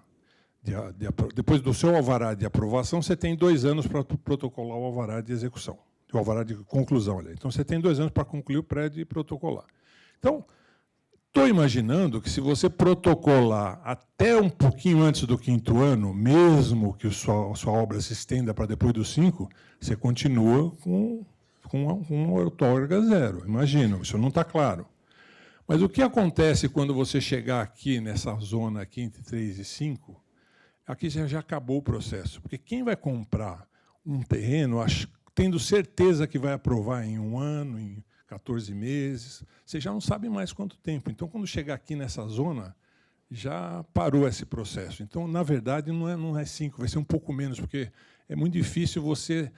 Depois do seu alvará de aprovação, você tem 2 anos para protocolar o alvará de execução, o alvará de conclusão. Ali. Então, você tem 2 anos para concluir o prédio e protocolar. Então, estou imaginando que se você protocolar até um pouquinho antes do 5º ano, mesmo que sua obra se estenda para depois do 5, você continua com outorga 0. Imagino, isso não está claro. Mas o que acontece quando você chegar aqui, nessa zona aqui, entre 3 e 5, aqui já acabou o processo. Porque quem vai comprar um terreno, tendo certeza que vai aprovar em 1 ano, em 14 meses, você já não sabe mais quanto tempo. Então, quando chegar aqui nessa zona, já parou esse processo. Então, na verdade, não é 5, vai ser um pouco menos, porque é muito difícil você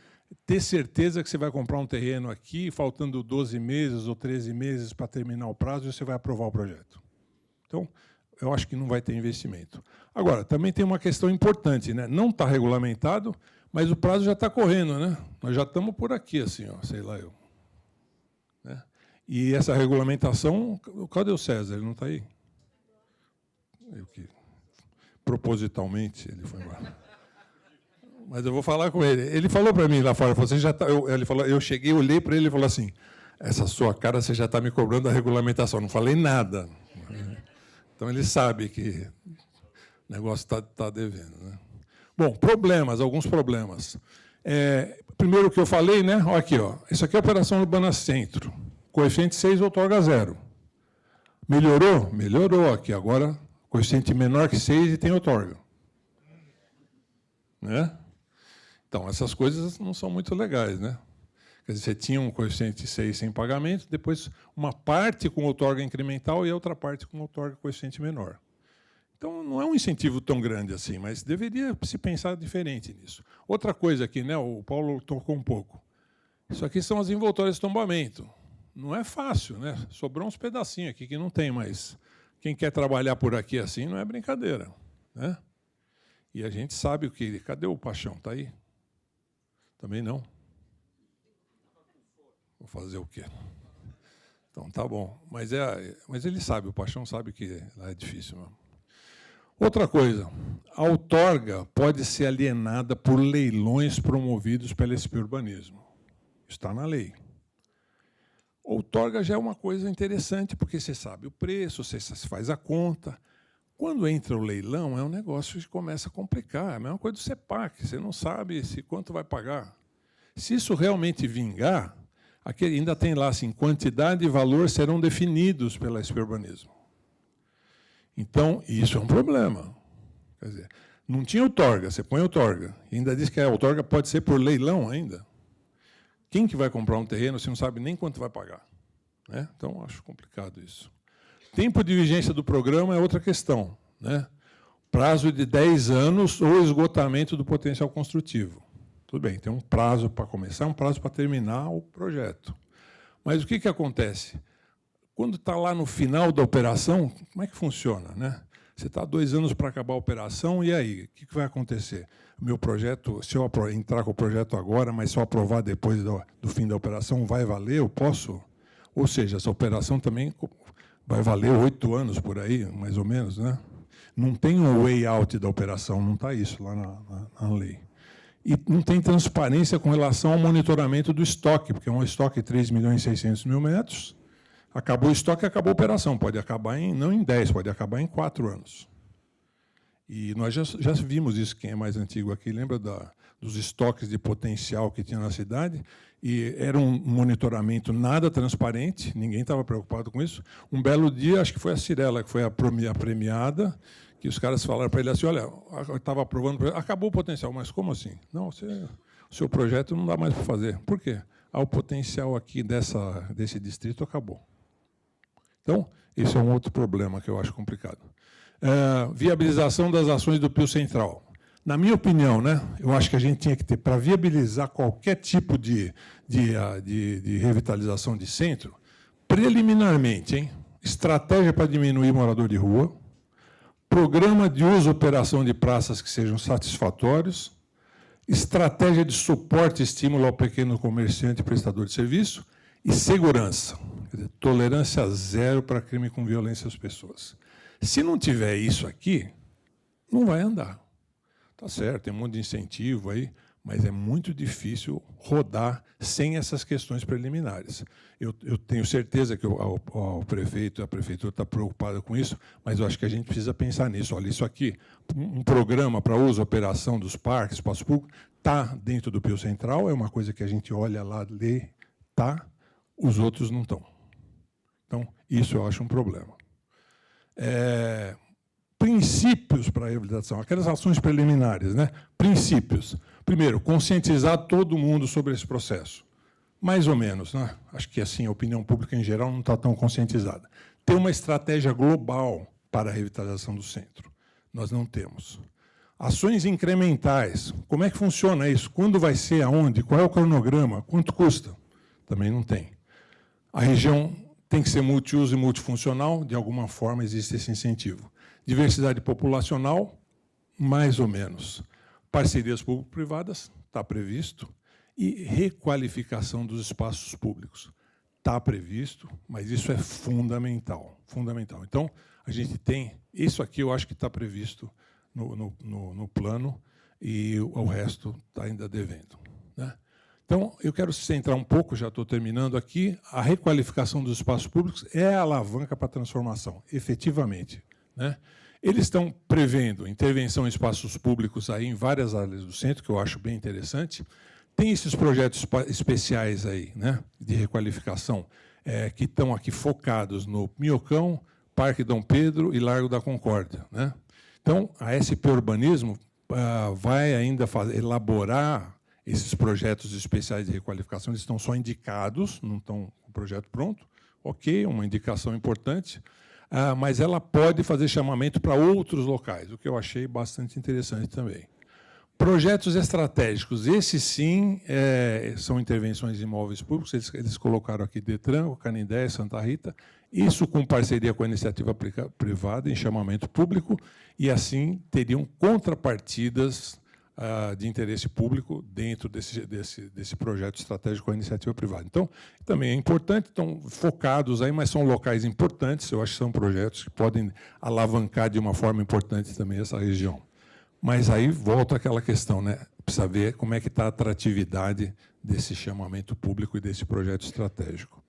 ter certeza que você vai comprar um terreno aqui, faltando 12 meses ou 13 meses para terminar o prazo, e você vai aprovar o projeto. Então, eu acho que não vai ter investimento. Agora, também tem uma questão importante, né? Não está regulamentado, mas o prazo já está correndo, né? Nós já estamos por aqui, assim, ó, sei lá eu. Né? E essa regulamentação, cadê o César? Ele não está aí? Propositalmente, ele foi embora. Mas eu vou falar com ele. Ele falou para mim lá fora, você já tá, ele falou, eu cheguei, olhei para ele e falou assim, essa sua cara, você já está me cobrando a regulamentação. Não falei nada. Então, ele sabe que o negócio está devendo. Né? Bom, alguns problemas. Primeiro que eu falei, né? Olha aqui, ó, isso aqui é a Operação Urbana Centro. Coeficiente 6, outorga 0. Melhorou? Melhorou aqui. Agora, coeficiente menor que 6 e tem outorga. Né? Então, essas coisas não são muito legais, né? Quer dizer, você tinha um coeficiente 6 sem pagamento, depois uma parte com outorga incremental e a outra parte com outorga coeficiente menor. Então, não é um incentivo tão grande assim, mas deveria se pensar diferente nisso. Outra coisa aqui, né, o Paulo tocou um pouco. Isso aqui são as envoltórias de tombamento. Não é fácil, né? Sobrou uns pedacinhos aqui que não tem, mas quem quer trabalhar por aqui assim não é brincadeira, né? E a gente sabe o que... Cadê o Paixão? Está aí? Também não. Vou fazer o quê? Então, tá bom. Mas ele sabe, o Paixão sabe que lá é difícil mesmo. Outra coisa, a outorga pode ser alienada por leilões promovidos pela SP Urbanismo. Está na lei. Outorga já é uma coisa interessante, porque você sabe o preço, você faz a conta. Quando entra o leilão, é um negócio que começa a complicar. É a mesma coisa do CEPAC, você não sabe quanto vai pagar. Se isso realmente vingar, aqui ainda tem lá assim, quantidade e valor serão definidos pela SP Urbanismo. Então, isso é um problema. Quer dizer, não tinha outorga, você põe outorga. E ainda diz que a outorga pode ser por leilão ainda. Quem que vai comprar um terreno se não sabe nem quanto vai pagar? Né? Então, acho complicado isso. Tempo de vigência do programa é outra questão, né? Prazo de 10 anos ou esgotamento do potencial construtivo. Tudo bem, tem um prazo para começar, um prazo para terminar o projeto. Mas o que acontece? Quando está lá no final da operação, como é que funciona, né? Você está 2 anos para acabar a operação, e aí? O que vai acontecer? O meu projeto, se eu entrar com o projeto agora, mas só aprovar depois do fim da operação, vai valer? Eu posso? Ou seja, essa operação também vai valer 8 anos por aí, mais ou menos, né? Não tem um way out da operação, não está isso lá na lei. E não tem transparência com relação ao monitoramento do estoque, porque é um estoque de 3.600.000 metros, acabou o estoque, acabou a operação. Pode acabar não em 10, pode acabar em 4 anos. E nós já vimos isso, quem é mais antigo aqui, lembra dos estoques de potencial que tinha na cidade, e era um monitoramento nada transparente, ninguém estava preocupado com isso. Um belo dia, acho que foi a Cirela, que foi a premiada, que os caras falaram para ele assim, olha, eu estava aprovando, acabou o potencial, mas como assim? Não, o seu projeto não dá mais para fazer. Por quê? O potencial aqui desse distrito acabou. Então, esse é um outro problema que eu acho complicado. Viabilização das ações do Pio Central. Na minha opinião, né, eu acho que a gente tinha que ter, para viabilizar qualquer tipo de revitalização de centro, preliminarmente, estratégia para diminuir morador de rua, programa de uso e operação de praças que sejam satisfatórios, estratégia de suporte e estímulo ao pequeno comerciante e prestador de serviço e segurança. Quer dizer, tolerância zero para crime com violência às pessoas. Se não tiver isso aqui, não vai andar. Tá certo, tem um monte de incentivo aí, mas é muito difícil rodar sem essas questões preliminares. Eu tenho certeza que o prefeito e a prefeitura estão preocupados com isso, mas eu acho que a gente precisa pensar nisso. Olha, isso aqui, um programa para uso e operação dos parques, espaço público, está dentro do Pio Central, é uma coisa que a gente olha lá, lê, tá, os outros não estão. Então, isso eu acho um problema. Princípios para a reabilitação, aquelas ações preliminares, né? Princípios. Primeiro, conscientizar todo mundo sobre esse processo. Mais ou menos, né? Acho que assim, a opinião pública em geral não está tão conscientizada. Ter uma estratégia global para a revitalização do centro. Nós não temos. Ações incrementais. Como é que funciona isso? Quando vai ser? Aonde? Qual é o cronograma? Quanto custa? Também não tem. A região tem que ser multiuso e multifuncional, de alguma forma existe esse incentivo. Diversidade populacional, mais ou menos. Parcerias público-privadas, está previsto. E requalificação dos espaços públicos. Está previsto, mas isso é fundamental. Fundamental. Então, a gente tem... Isso aqui eu acho que está previsto no plano e o resto está ainda devendo, né? Então, eu quero centrar um pouco, já estou terminando aqui, a requalificação dos espaços públicos é a alavanca para a transformação, efetivamente, né? Eles estão prevendo intervenção em espaços públicos aí em várias áreas do centro, que eu acho bem interessante. Tem esses projetos especiais aí, né, de requalificação, que estão aqui focados no Minhocão, Parque Dom Pedro e Largo da Concórdia, né? Então, a SP Urbanismo vai ainda elaborar esses projetos especiais de requalificação. Eles estão só indicados, não estão com o projeto pronto. Ok, uma indicação importante, mas ela pode fazer chamamento para outros locais, o que eu achei bastante interessante também. Projetos estratégicos, esses sim são intervenções em imóveis públicos, eles colocaram aqui Detran, Canindé, Santa Rita, isso com parceria com a iniciativa privada em chamamento público, e assim teriam contrapartidas de interesse público dentro desse projeto estratégico com a iniciativa privada. Então, também é importante, estão focados aí, mas são locais importantes, eu acho que são projetos que podem alavancar de uma forma importante também essa região. Mas aí volta aquela questão, né? Precisa ver como é que está a atratividade desse chamamento público e desse projeto estratégico.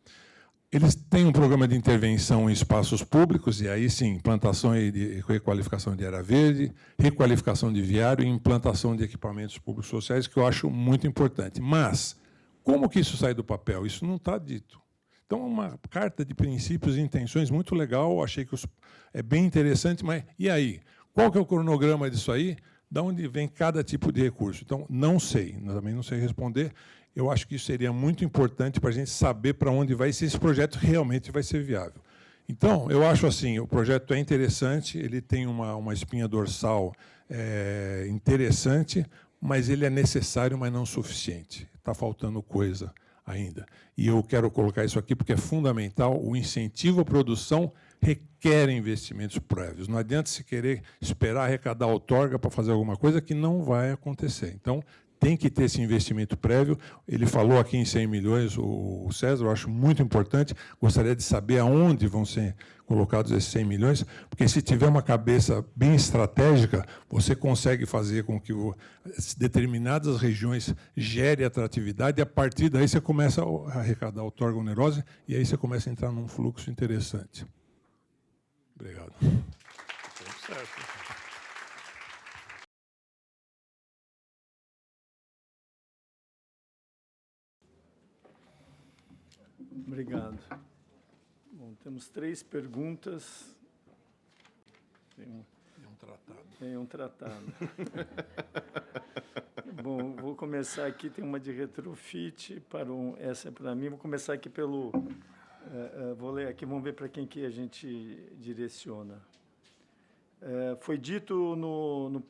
Eles têm um programa de intervenção em espaços públicos, e aí sim, implantação e requalificação de área verde, requalificação de viário e implantação de equipamentos públicos sociais, que eu acho muito importante. Mas, como que isso sai do papel? Isso não está dito. Então, é uma carta de princípios e intenções muito legal, achei que é bem interessante, mas e aí? Qual que é o cronograma disso aí? De onde vem cada tipo de recurso? Então, não sei, também não sei responder. Eu acho que isso seria muito importante para a gente saber para onde vai, se esse projeto realmente vai ser viável. Então, eu acho assim, o projeto é interessante, ele tem uma espinha dorsal interessante, mas ele é necessário, mas não suficiente. Está faltando coisa ainda. E eu quero colocar isso aqui porque é fundamental. O incentivo à produção requer investimentos prévios. Não adianta se querer esperar arrecadar outorga para fazer alguma coisa que não vai acontecer. Então, tem que ter esse investimento prévio. Ele falou aqui em 100 milhões, o César, eu acho muito importante. Gostaria de saber aonde vão ser colocados esses 100 milhões, porque se tiver uma cabeça bem estratégica, você consegue fazer com que determinadas regiões gerem atratividade, e a partir daí você começa a arrecadar outorga onerosa, e aí você começa a entrar num fluxo interessante. Obrigado. Certo. Obrigado. Bom, temos 3 perguntas. Tem um tratado. Bom, vou começar aqui, tem uma de retrofit, essa é para mim. Vou começar aqui pelo... vou ler aqui, vamos ver para quem que a gente direciona. Foi dito no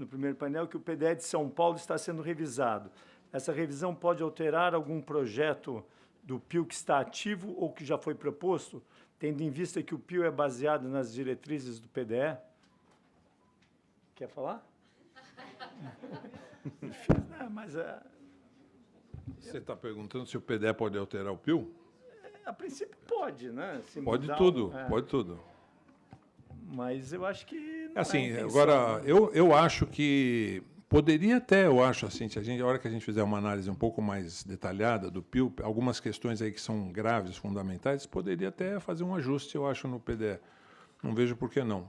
primeiro painel que o PDE de São Paulo está sendo revisado. Essa revisão pode alterar algum projeto do PIO que está ativo ou que já foi proposto, tendo em vista que o PIO é baseado nas diretrizes do PDE? Quer falar? Mas você está perguntando se o PDE pode alterar o PIO? A princípio pode, né? Se pode mudar, tudo, pode tudo. Mas eu acho que não assim, é intenção, agora, né? eu acho que poderia até, eu acho, assim, a hora que a gente fizer uma análise um pouco mais detalhada do PIO, algumas questões aí que são graves, fundamentais, poderia até fazer um ajuste, eu acho, no PDE. Não vejo por que não.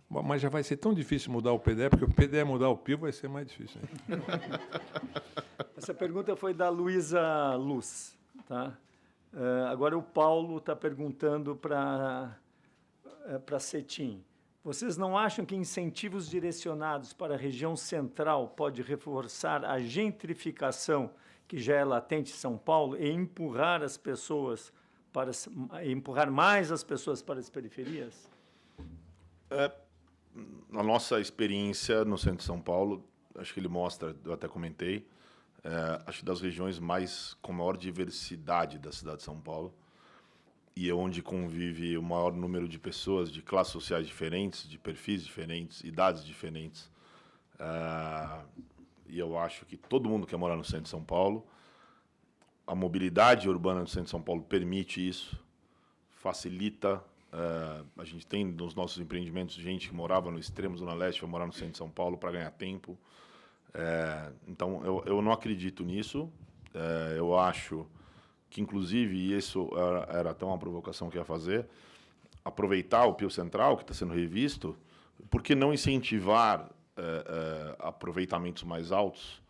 Mas já vai ser tão difícil mudar o PDE, porque o PDE mudar o PIO vai ser mais difícil. Essa pergunta foi da Luísa Luz. Tá? Agora o Paulo está perguntando para a CETIM. Vocês não acham que incentivos direcionados para a região central pode reforçar a gentrificação que já é latente em São Paulo e empurrar mais as pessoas para as periferias? Na nossa experiência no centro de São Paulo, acho que ele mostra, eu até comentei, acho que das regiões com maior diversidade da cidade de São Paulo, e onde convive o maior número de pessoas de classes sociais diferentes, de perfis diferentes, idades diferentes. E eu acho que todo mundo quer morar no centro de São Paulo. A mobilidade urbana no centro de São Paulo permite isso, facilita. A gente tem nos nossos empreendimentos gente que morava no extremo Zona Leste, vai morar no centro de São Paulo para ganhar tempo. Então, eu não acredito nisso. Eu acho que, inclusive, e isso era até uma provocação que ia fazer, aproveitar o PIO Central, que está sendo revisto, por que não incentivar aproveitamentos mais altos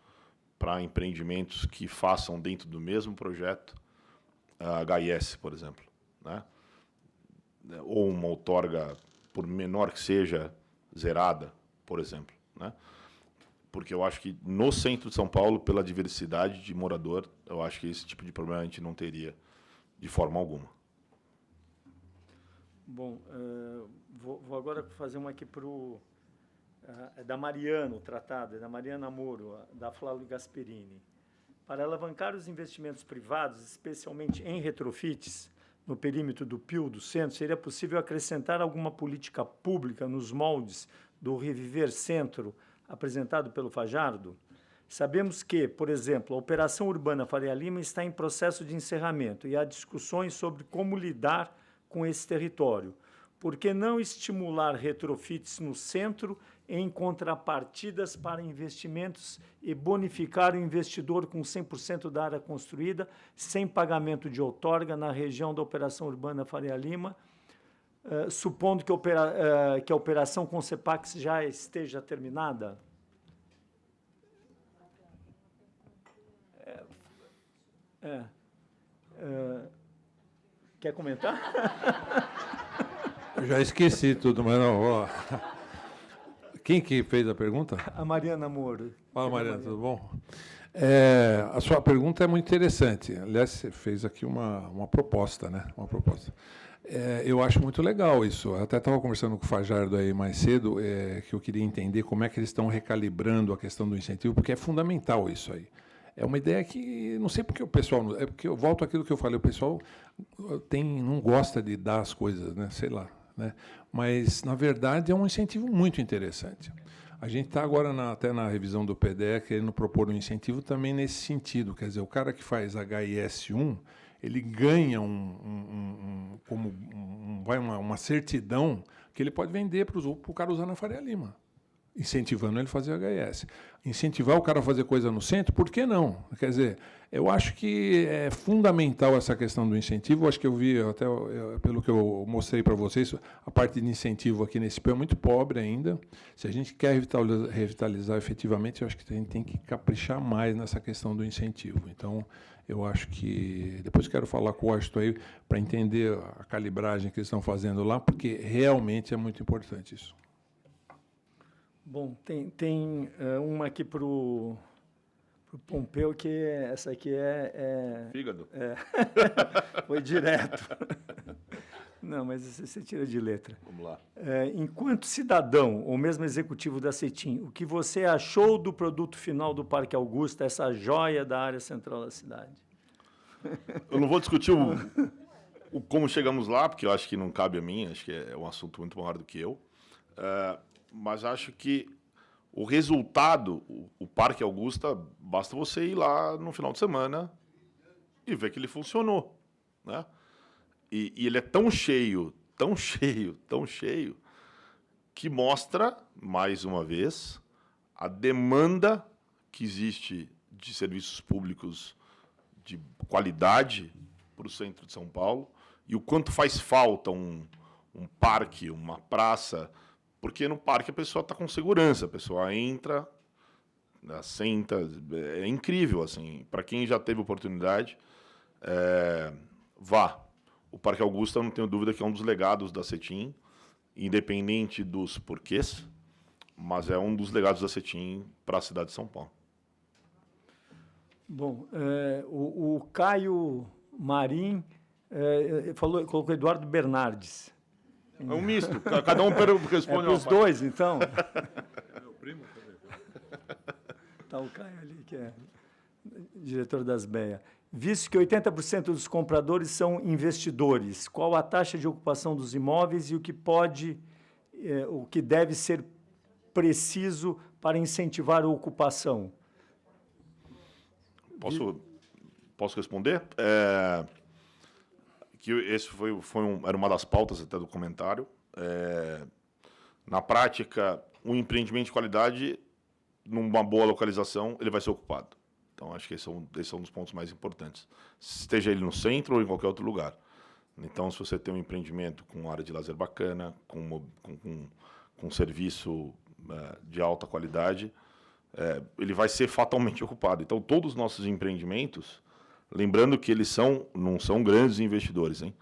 para empreendimentos que façam dentro do mesmo projeto HIS, por exemplo, né? Ou uma outorga, por menor que seja, zerada, por exemplo, né? Porque eu acho que no centro de São Paulo, pela diversidade de morador, eu acho que esse tipo de problema a gente não teria de forma alguma. Bom, vou agora fazer uma aqui para o... da Mariana, o tratado, é da Mariana Moro, da Flávio Gasperini. Para alavancar os investimentos privados, especialmente em retrofits, no perímetro do PIO do centro, seria possível acrescentar alguma política pública nos moldes do Reviver Centro, apresentado pelo Fajardo? Sabemos que, por exemplo, a Operação Urbana Faria Lima está em processo de encerramento e há discussões sobre como lidar com esse território. Por que não estimular retrofits no centro em contrapartidas para investimentos e bonificar o investidor com 100% da área construída, sem pagamento de outorga na região da Operação Urbana Faria Lima, supondo que a operação com CEPAX já esteja terminada? Quer comentar? Eu já esqueci tudo, mas não. Ó. Quem que fez a pergunta? A Mariana Moro. Fala, Mariana, tudo bom? A sua pergunta é muito interessante. Aliás, você fez aqui uma proposta, né? Uma proposta. Eu acho muito legal isso. Eu até estava conversando com o Fajardo aí mais cedo, que eu queria entender como é que eles estão recalibrando a questão do incentivo, porque é fundamental isso aí. É uma ideia que, não sei porque o pessoal... É porque eu volto àquilo que eu falei, o pessoal não gosta de dar as coisas, né? Sei lá. Né? Mas, na verdade, é um incentivo muito interessante. A gente está agora, até na revisão do PDE, querendo propor um incentivo também nesse sentido. Quer dizer, o cara que faz HIS1, ele ganha uma certidão que ele pode vender para o cara usar na Faria Lima, incentivando ele a fazer HIS. Incentivar o cara a fazer coisa no centro, por que não? Quer dizer, eu acho que é fundamental essa questão do incentivo. Eu acho que eu vi, até pelo que eu mostrei para vocês, a parte de incentivo aqui nesse pé é muito pobre ainda. Se a gente quer revitalizar efetivamente, eu acho que a gente tem que caprichar mais nessa questão do incentivo. Então, eu acho que... Depois quero falar com o Washington aí para entender a calibragem que eles estão fazendo lá, porque realmente é muito importante isso. Bom, tem uma aqui para o Pompeu, que essa aqui Fígado. Foi direto. Não, mas você tira de letra. Vamos lá. Enquanto cidadão, ou mesmo executivo da CETIM, o que você achou do produto final do Parque Augusta, essa joia da área central da cidade? Eu não vou discutir o como chegamos lá, porque eu acho que não cabe a mim, acho que é um assunto muito maior do que eu. Mas acho que o resultado, o Parque Augusta, basta você ir lá no final de semana e ver que ele funcionou, né? E ele é tão cheio, que mostra, mais uma vez, a demanda que existe de serviços públicos de qualidade para o centro de São Paulo e o quanto faz falta um parque, uma praça, porque no parque a pessoa está com segurança, a pessoa entra, senta, é incrível, assim, para quem já teve oportunidade, vá. O Parque Augusta, eu não tenho dúvida que é um dos legados da CETIM, independente dos porquês, mas é um dos legados da CETIM para a cidade de São Paulo. Bom, o Caio Marim colocou Eduardo Bernardes. É um misto, cada um responde os dois, então. É meu primo? Está o Caio ali, que é diretor das BEA. Visto que 80% dos compradores são investidores, qual a taxa de ocupação dos imóveis e o que deve ser preciso para incentivar a ocupação? Posso responder? Que esse era uma das pautas até do comentário. Na prática, um empreendimento de qualidade, numa boa localização, ele vai ser ocupado. Então, acho que esse é um dos pontos mais importantes. Esteja ele no centro ou em qualquer outro lugar. Então, se você tem um empreendimento com área de lazer bacana, com serviço de alta qualidade, ele vai ser fatalmente ocupado. Então, todos os nossos empreendimentos, lembrando que eles não são grandes investidores, hein?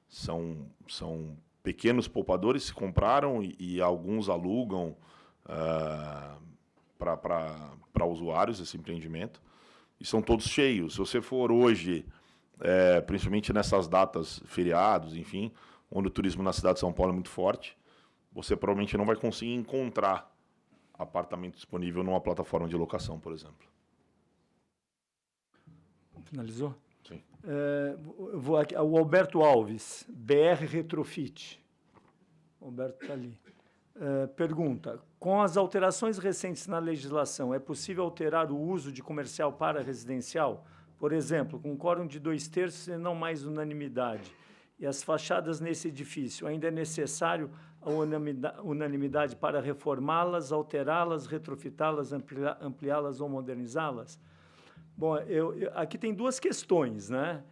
São pequenos poupadores que compraram e alguns alugam para usuários esse empreendimento. E são todos cheios. Se você for hoje, principalmente nessas datas, feriados, enfim, onde o turismo na cidade de São Paulo é muito forte, você provavelmente não vai conseguir encontrar apartamento disponível numa plataforma de locação, por exemplo. Finalizou? Sim. Vou aqui, o Alberto Alves, BR Retrofit. O Alberto está ali. Pergunta: com as alterações recentes na legislação, é possível alterar o uso de comercial para residencial? Por exemplo, com quórum de 2/3 e não mais unanimidade. E as fachadas nesse edifício, ainda é necessário a unanimidade para reformá-las, alterá-las, retrofitá-las, ampliá-las ou modernizá-las? Bom, aqui tem duas questões, né?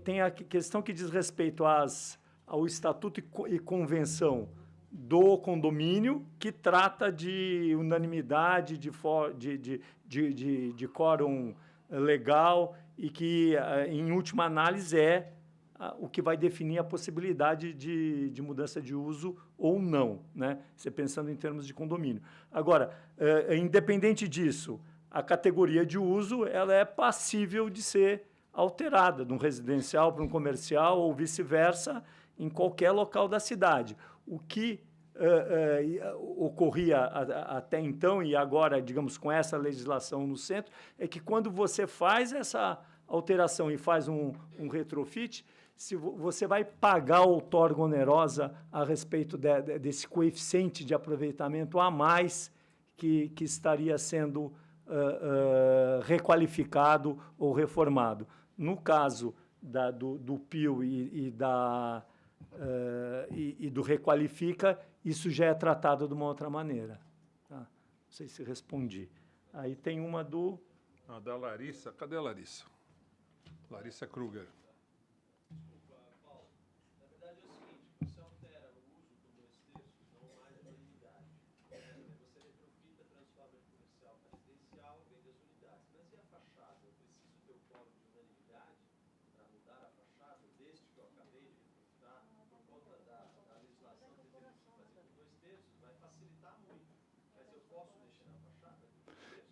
Tem a questão que diz respeito ao Estatuto e Convenção do condomínio, que trata de unanimidade, de quórum legal e que, em última análise, o que vai definir a possibilidade de mudança de uso ou não, né? Você pensando em termos de condomínio. Agora, independente disso, a categoria de uso ela é passível de ser alterada de um residencial para um comercial ou vice-versa, em qualquer local da cidade. O que ocorria até então, e agora, digamos, com essa legislação no centro, é que quando você faz essa alteração e faz um retrofit, se você vai pagar a outorga onerosa a respeito desse coeficiente de aproveitamento a mais que estaria sendo requalificado ou reformado. No caso do PIO e do Requalifica, isso já é tratado de uma outra maneira. Tá? Não sei se respondi. Aí tem uma do... A da Larissa. Cadê a Larissa? Larissa Kruger.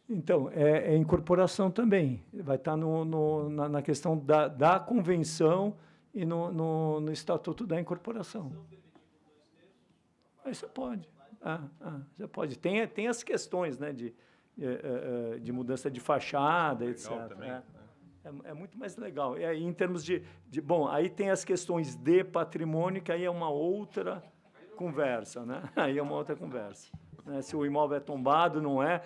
Então, é incorporação também. Vai estar na questão da convenção e no Estatuto da Incorporação. Aí você pode. Você pode. Tem as questões, né, de mudança de fachada, etc. Também, É muito mais legal. E aí, em termos bom, aí tem as questões de patrimônio, que aí é uma outra conversa, né? Aí é uma outra conversa. Se o imóvel é tombado, não é.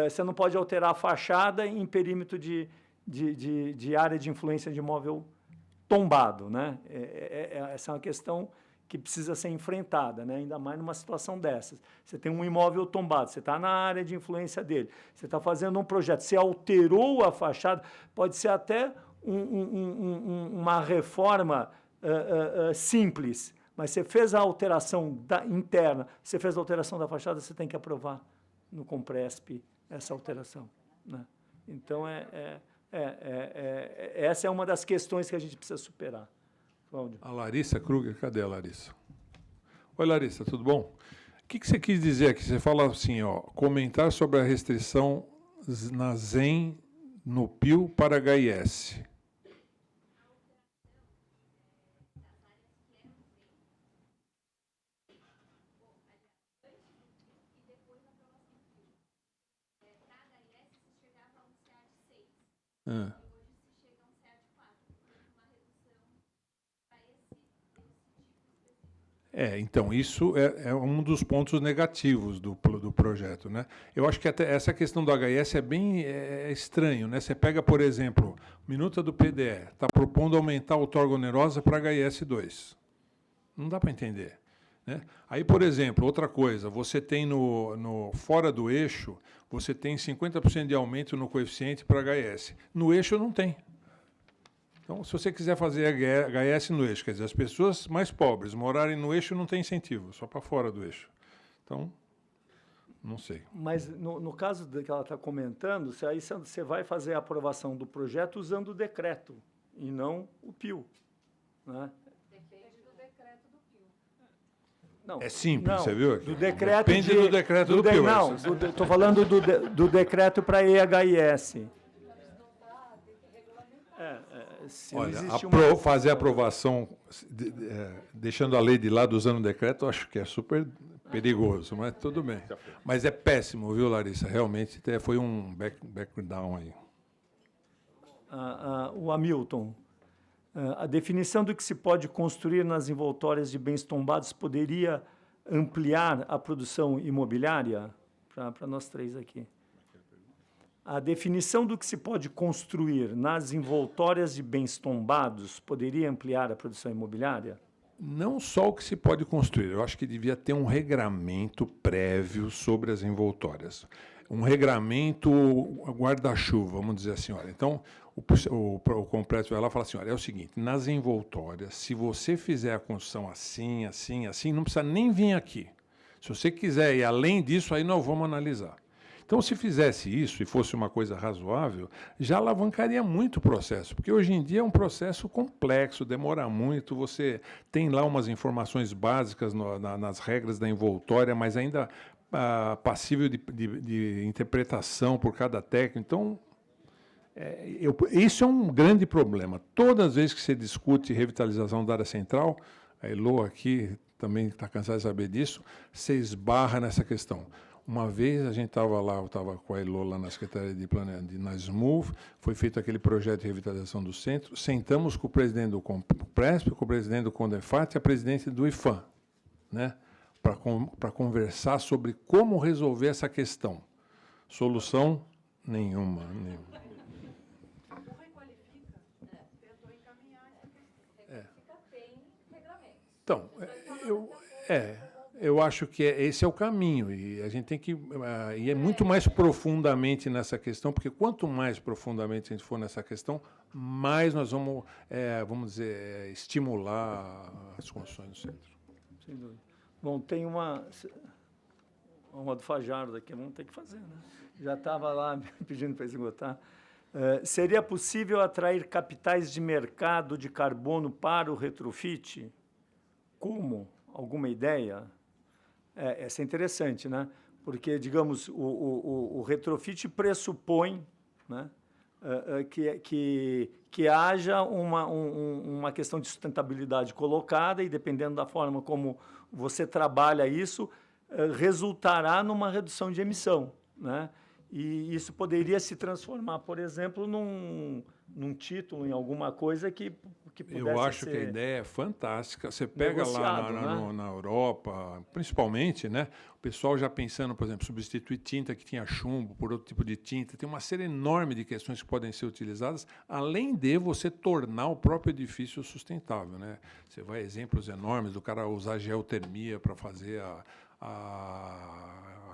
Você não pode alterar a fachada em perímetro de área de influência de imóvel tombado, né? Essa é uma questão que precisa ser enfrentada, né? Ainda mais numa situação dessas. Você tem um imóvel tombado, você está na área de influência dele, você está fazendo um projeto, você alterou a fachada, pode ser até uma reforma simples, mas você fez a alteração interna, você fez a alteração da fachada, você tem que aprovar no Compresp essa alteração, né? Então, essa é uma das questões que a gente precisa superar. Cláudio. A Larissa Kruger, cadê a Larissa? Oi, Larissa, tudo bom? O que você quis dizer aqui? Você fala assim, comentar sobre a restrição na ZEM no PIO para HIS. Então, isso é um dos pontos negativos do projeto, né? Eu acho que até essa questão do HIS é bem estranho, né? Você pega, por exemplo, minuta do PDE, está propondo aumentar a outorga onerosa para HIS 2. Não dá para entender, né? Aí, por exemplo, outra coisa, você tem fora do eixo, você tem 50% de aumento no coeficiente para HIS. No eixo não tem. Então, se você quiser fazer HIS no eixo, quer dizer, as pessoas mais pobres morarem no eixo não tem incentivo, só para fora do eixo. Então, não sei. Mas, no caso que ela está comentando, aí você vai fazer a aprovação do projeto usando o decreto, e não o PIO. Né? Depende do decreto do PIO. Não, é simples, você viu? Do decreto depende do decreto do PIO. Não, estou falando do decreto para EHIS. Olha, fazer a aprovação, deixando a lei de lado, usando o decreto, eu acho que é super perigoso, mas tudo bem. Mas é péssimo, viu, Larissa? Realmente foi um backdown aí. O Hamilton, a definição do que se pode construir nas envoltórias de bens tombados poderia ampliar a produção imobiliária? Para nós três aqui. A definição do que se pode construir nas envoltórias de bens tombados poderia ampliar a produção imobiliária? Não só o que se pode construir, eu acho que devia ter um regramento prévio sobre as envoltórias. Um regramento guarda-chuva, vamos dizer assim. Olha, então, o Compresp vai lá e fala assim, olha, é o seguinte, nas envoltórias, se você fizer a construção assim, assim, assim, não precisa nem vir aqui. Se você quiser ir além disso, aí nós vamos analisar. Então, se fizesse isso e fosse uma coisa razoável, já alavancaria muito o processo, porque hoje em dia é um processo complexo, demora muito, você tem lá umas informações básicas nas regras da envoltória, mas ainda passível de interpretação por cada técnico. Então, Isso é um grande problema. Todas as vezes que você discute revitalização da área central, a Elo aqui também está cansada de saber disso, você esbarra nessa questão. Uma vez a gente estava lá, eu estava com a Elo lá na Secretaria de Planejamento, na SMUV, foi feito aquele projeto de revitalização do centro, sentamos com o presidente do COMPRESP, com o presidente do CONDEFAT e a presidente do IFAM, né, para conversar sobre como resolver essa questão. Solução nenhuma. Então, eu acho que esse é o caminho, e a gente tem que ir muito mais profundamente nessa questão, porque quanto mais profundamente a gente for nessa questão, mais nós vamos, vamos dizer, estimular as construções no centro. Sem dúvida. Bom, tem uma do Fajardo aqui, vamos ter que fazer, né? Já estava lá pedindo para esgotar. Seria possível atrair capitais de mercado de carbono para o retrofit? Como? Alguma ideia? Essa é interessante, né? Porque, digamos, o retrofit pressupõe, né, que haja uma questão de sustentabilidade colocada e, dependendo da forma como você trabalha isso, resultará numa redução de emissão, né? E isso poderia se transformar, por exemplo, num título, em alguma coisa que pudesse ser. Eu acho que a ideia é fantástica. Você pega lá na Europa, principalmente, né, o pessoal já pensando, por exemplo, substituir tinta que tinha chumbo por outro tipo de tinta. Tem uma série enorme de questões que podem ser utilizadas, além de você tornar o próprio edifício sustentável, né? Você vai exemplos enormes do cara usar geotermia para fazer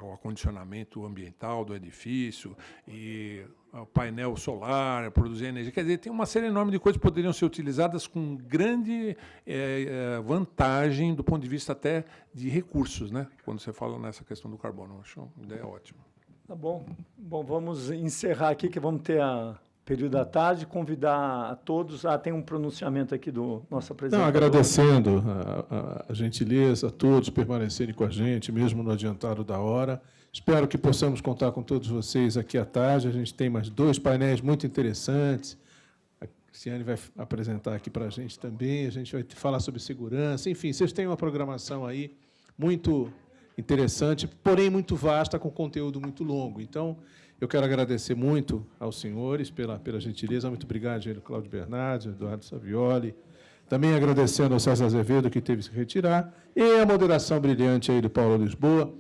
o acondicionamento ambiental do edifício e o painel solar, produzir energia. Quer dizer, tem uma série enorme de coisas que poderiam ser utilizadas com grande vantagem do ponto de vista até de recursos, né? Quando você fala nessa questão do carbono. Eu acho uma ideia ótima. Tá bom. Bom, vamos encerrar aqui, que vamos ter a período da tarde, convidar a todos. Tem um pronunciamento aqui do nosso apresentador. Agradecendo a gentileza, a todos permanecerem com a gente, mesmo no adiantado da hora. Espero que possamos contar com todos vocês aqui à tarde. A gente tem mais 2 painéis muito interessantes. A Cristiane vai apresentar aqui para a gente também. A gente vai falar sobre segurança. Enfim, vocês têm uma programação aí muito interessante, porém muito vasta, com conteúdo muito longo. Então, eu quero agradecer muito aos senhores pela gentileza. Muito obrigado, engenheiro Cláudio Bernardi, Eduardo Savioli. Também agradecendo ao César Azevedo, que teve que se retirar, e a moderação brilhante aí do Paulo Lisboa.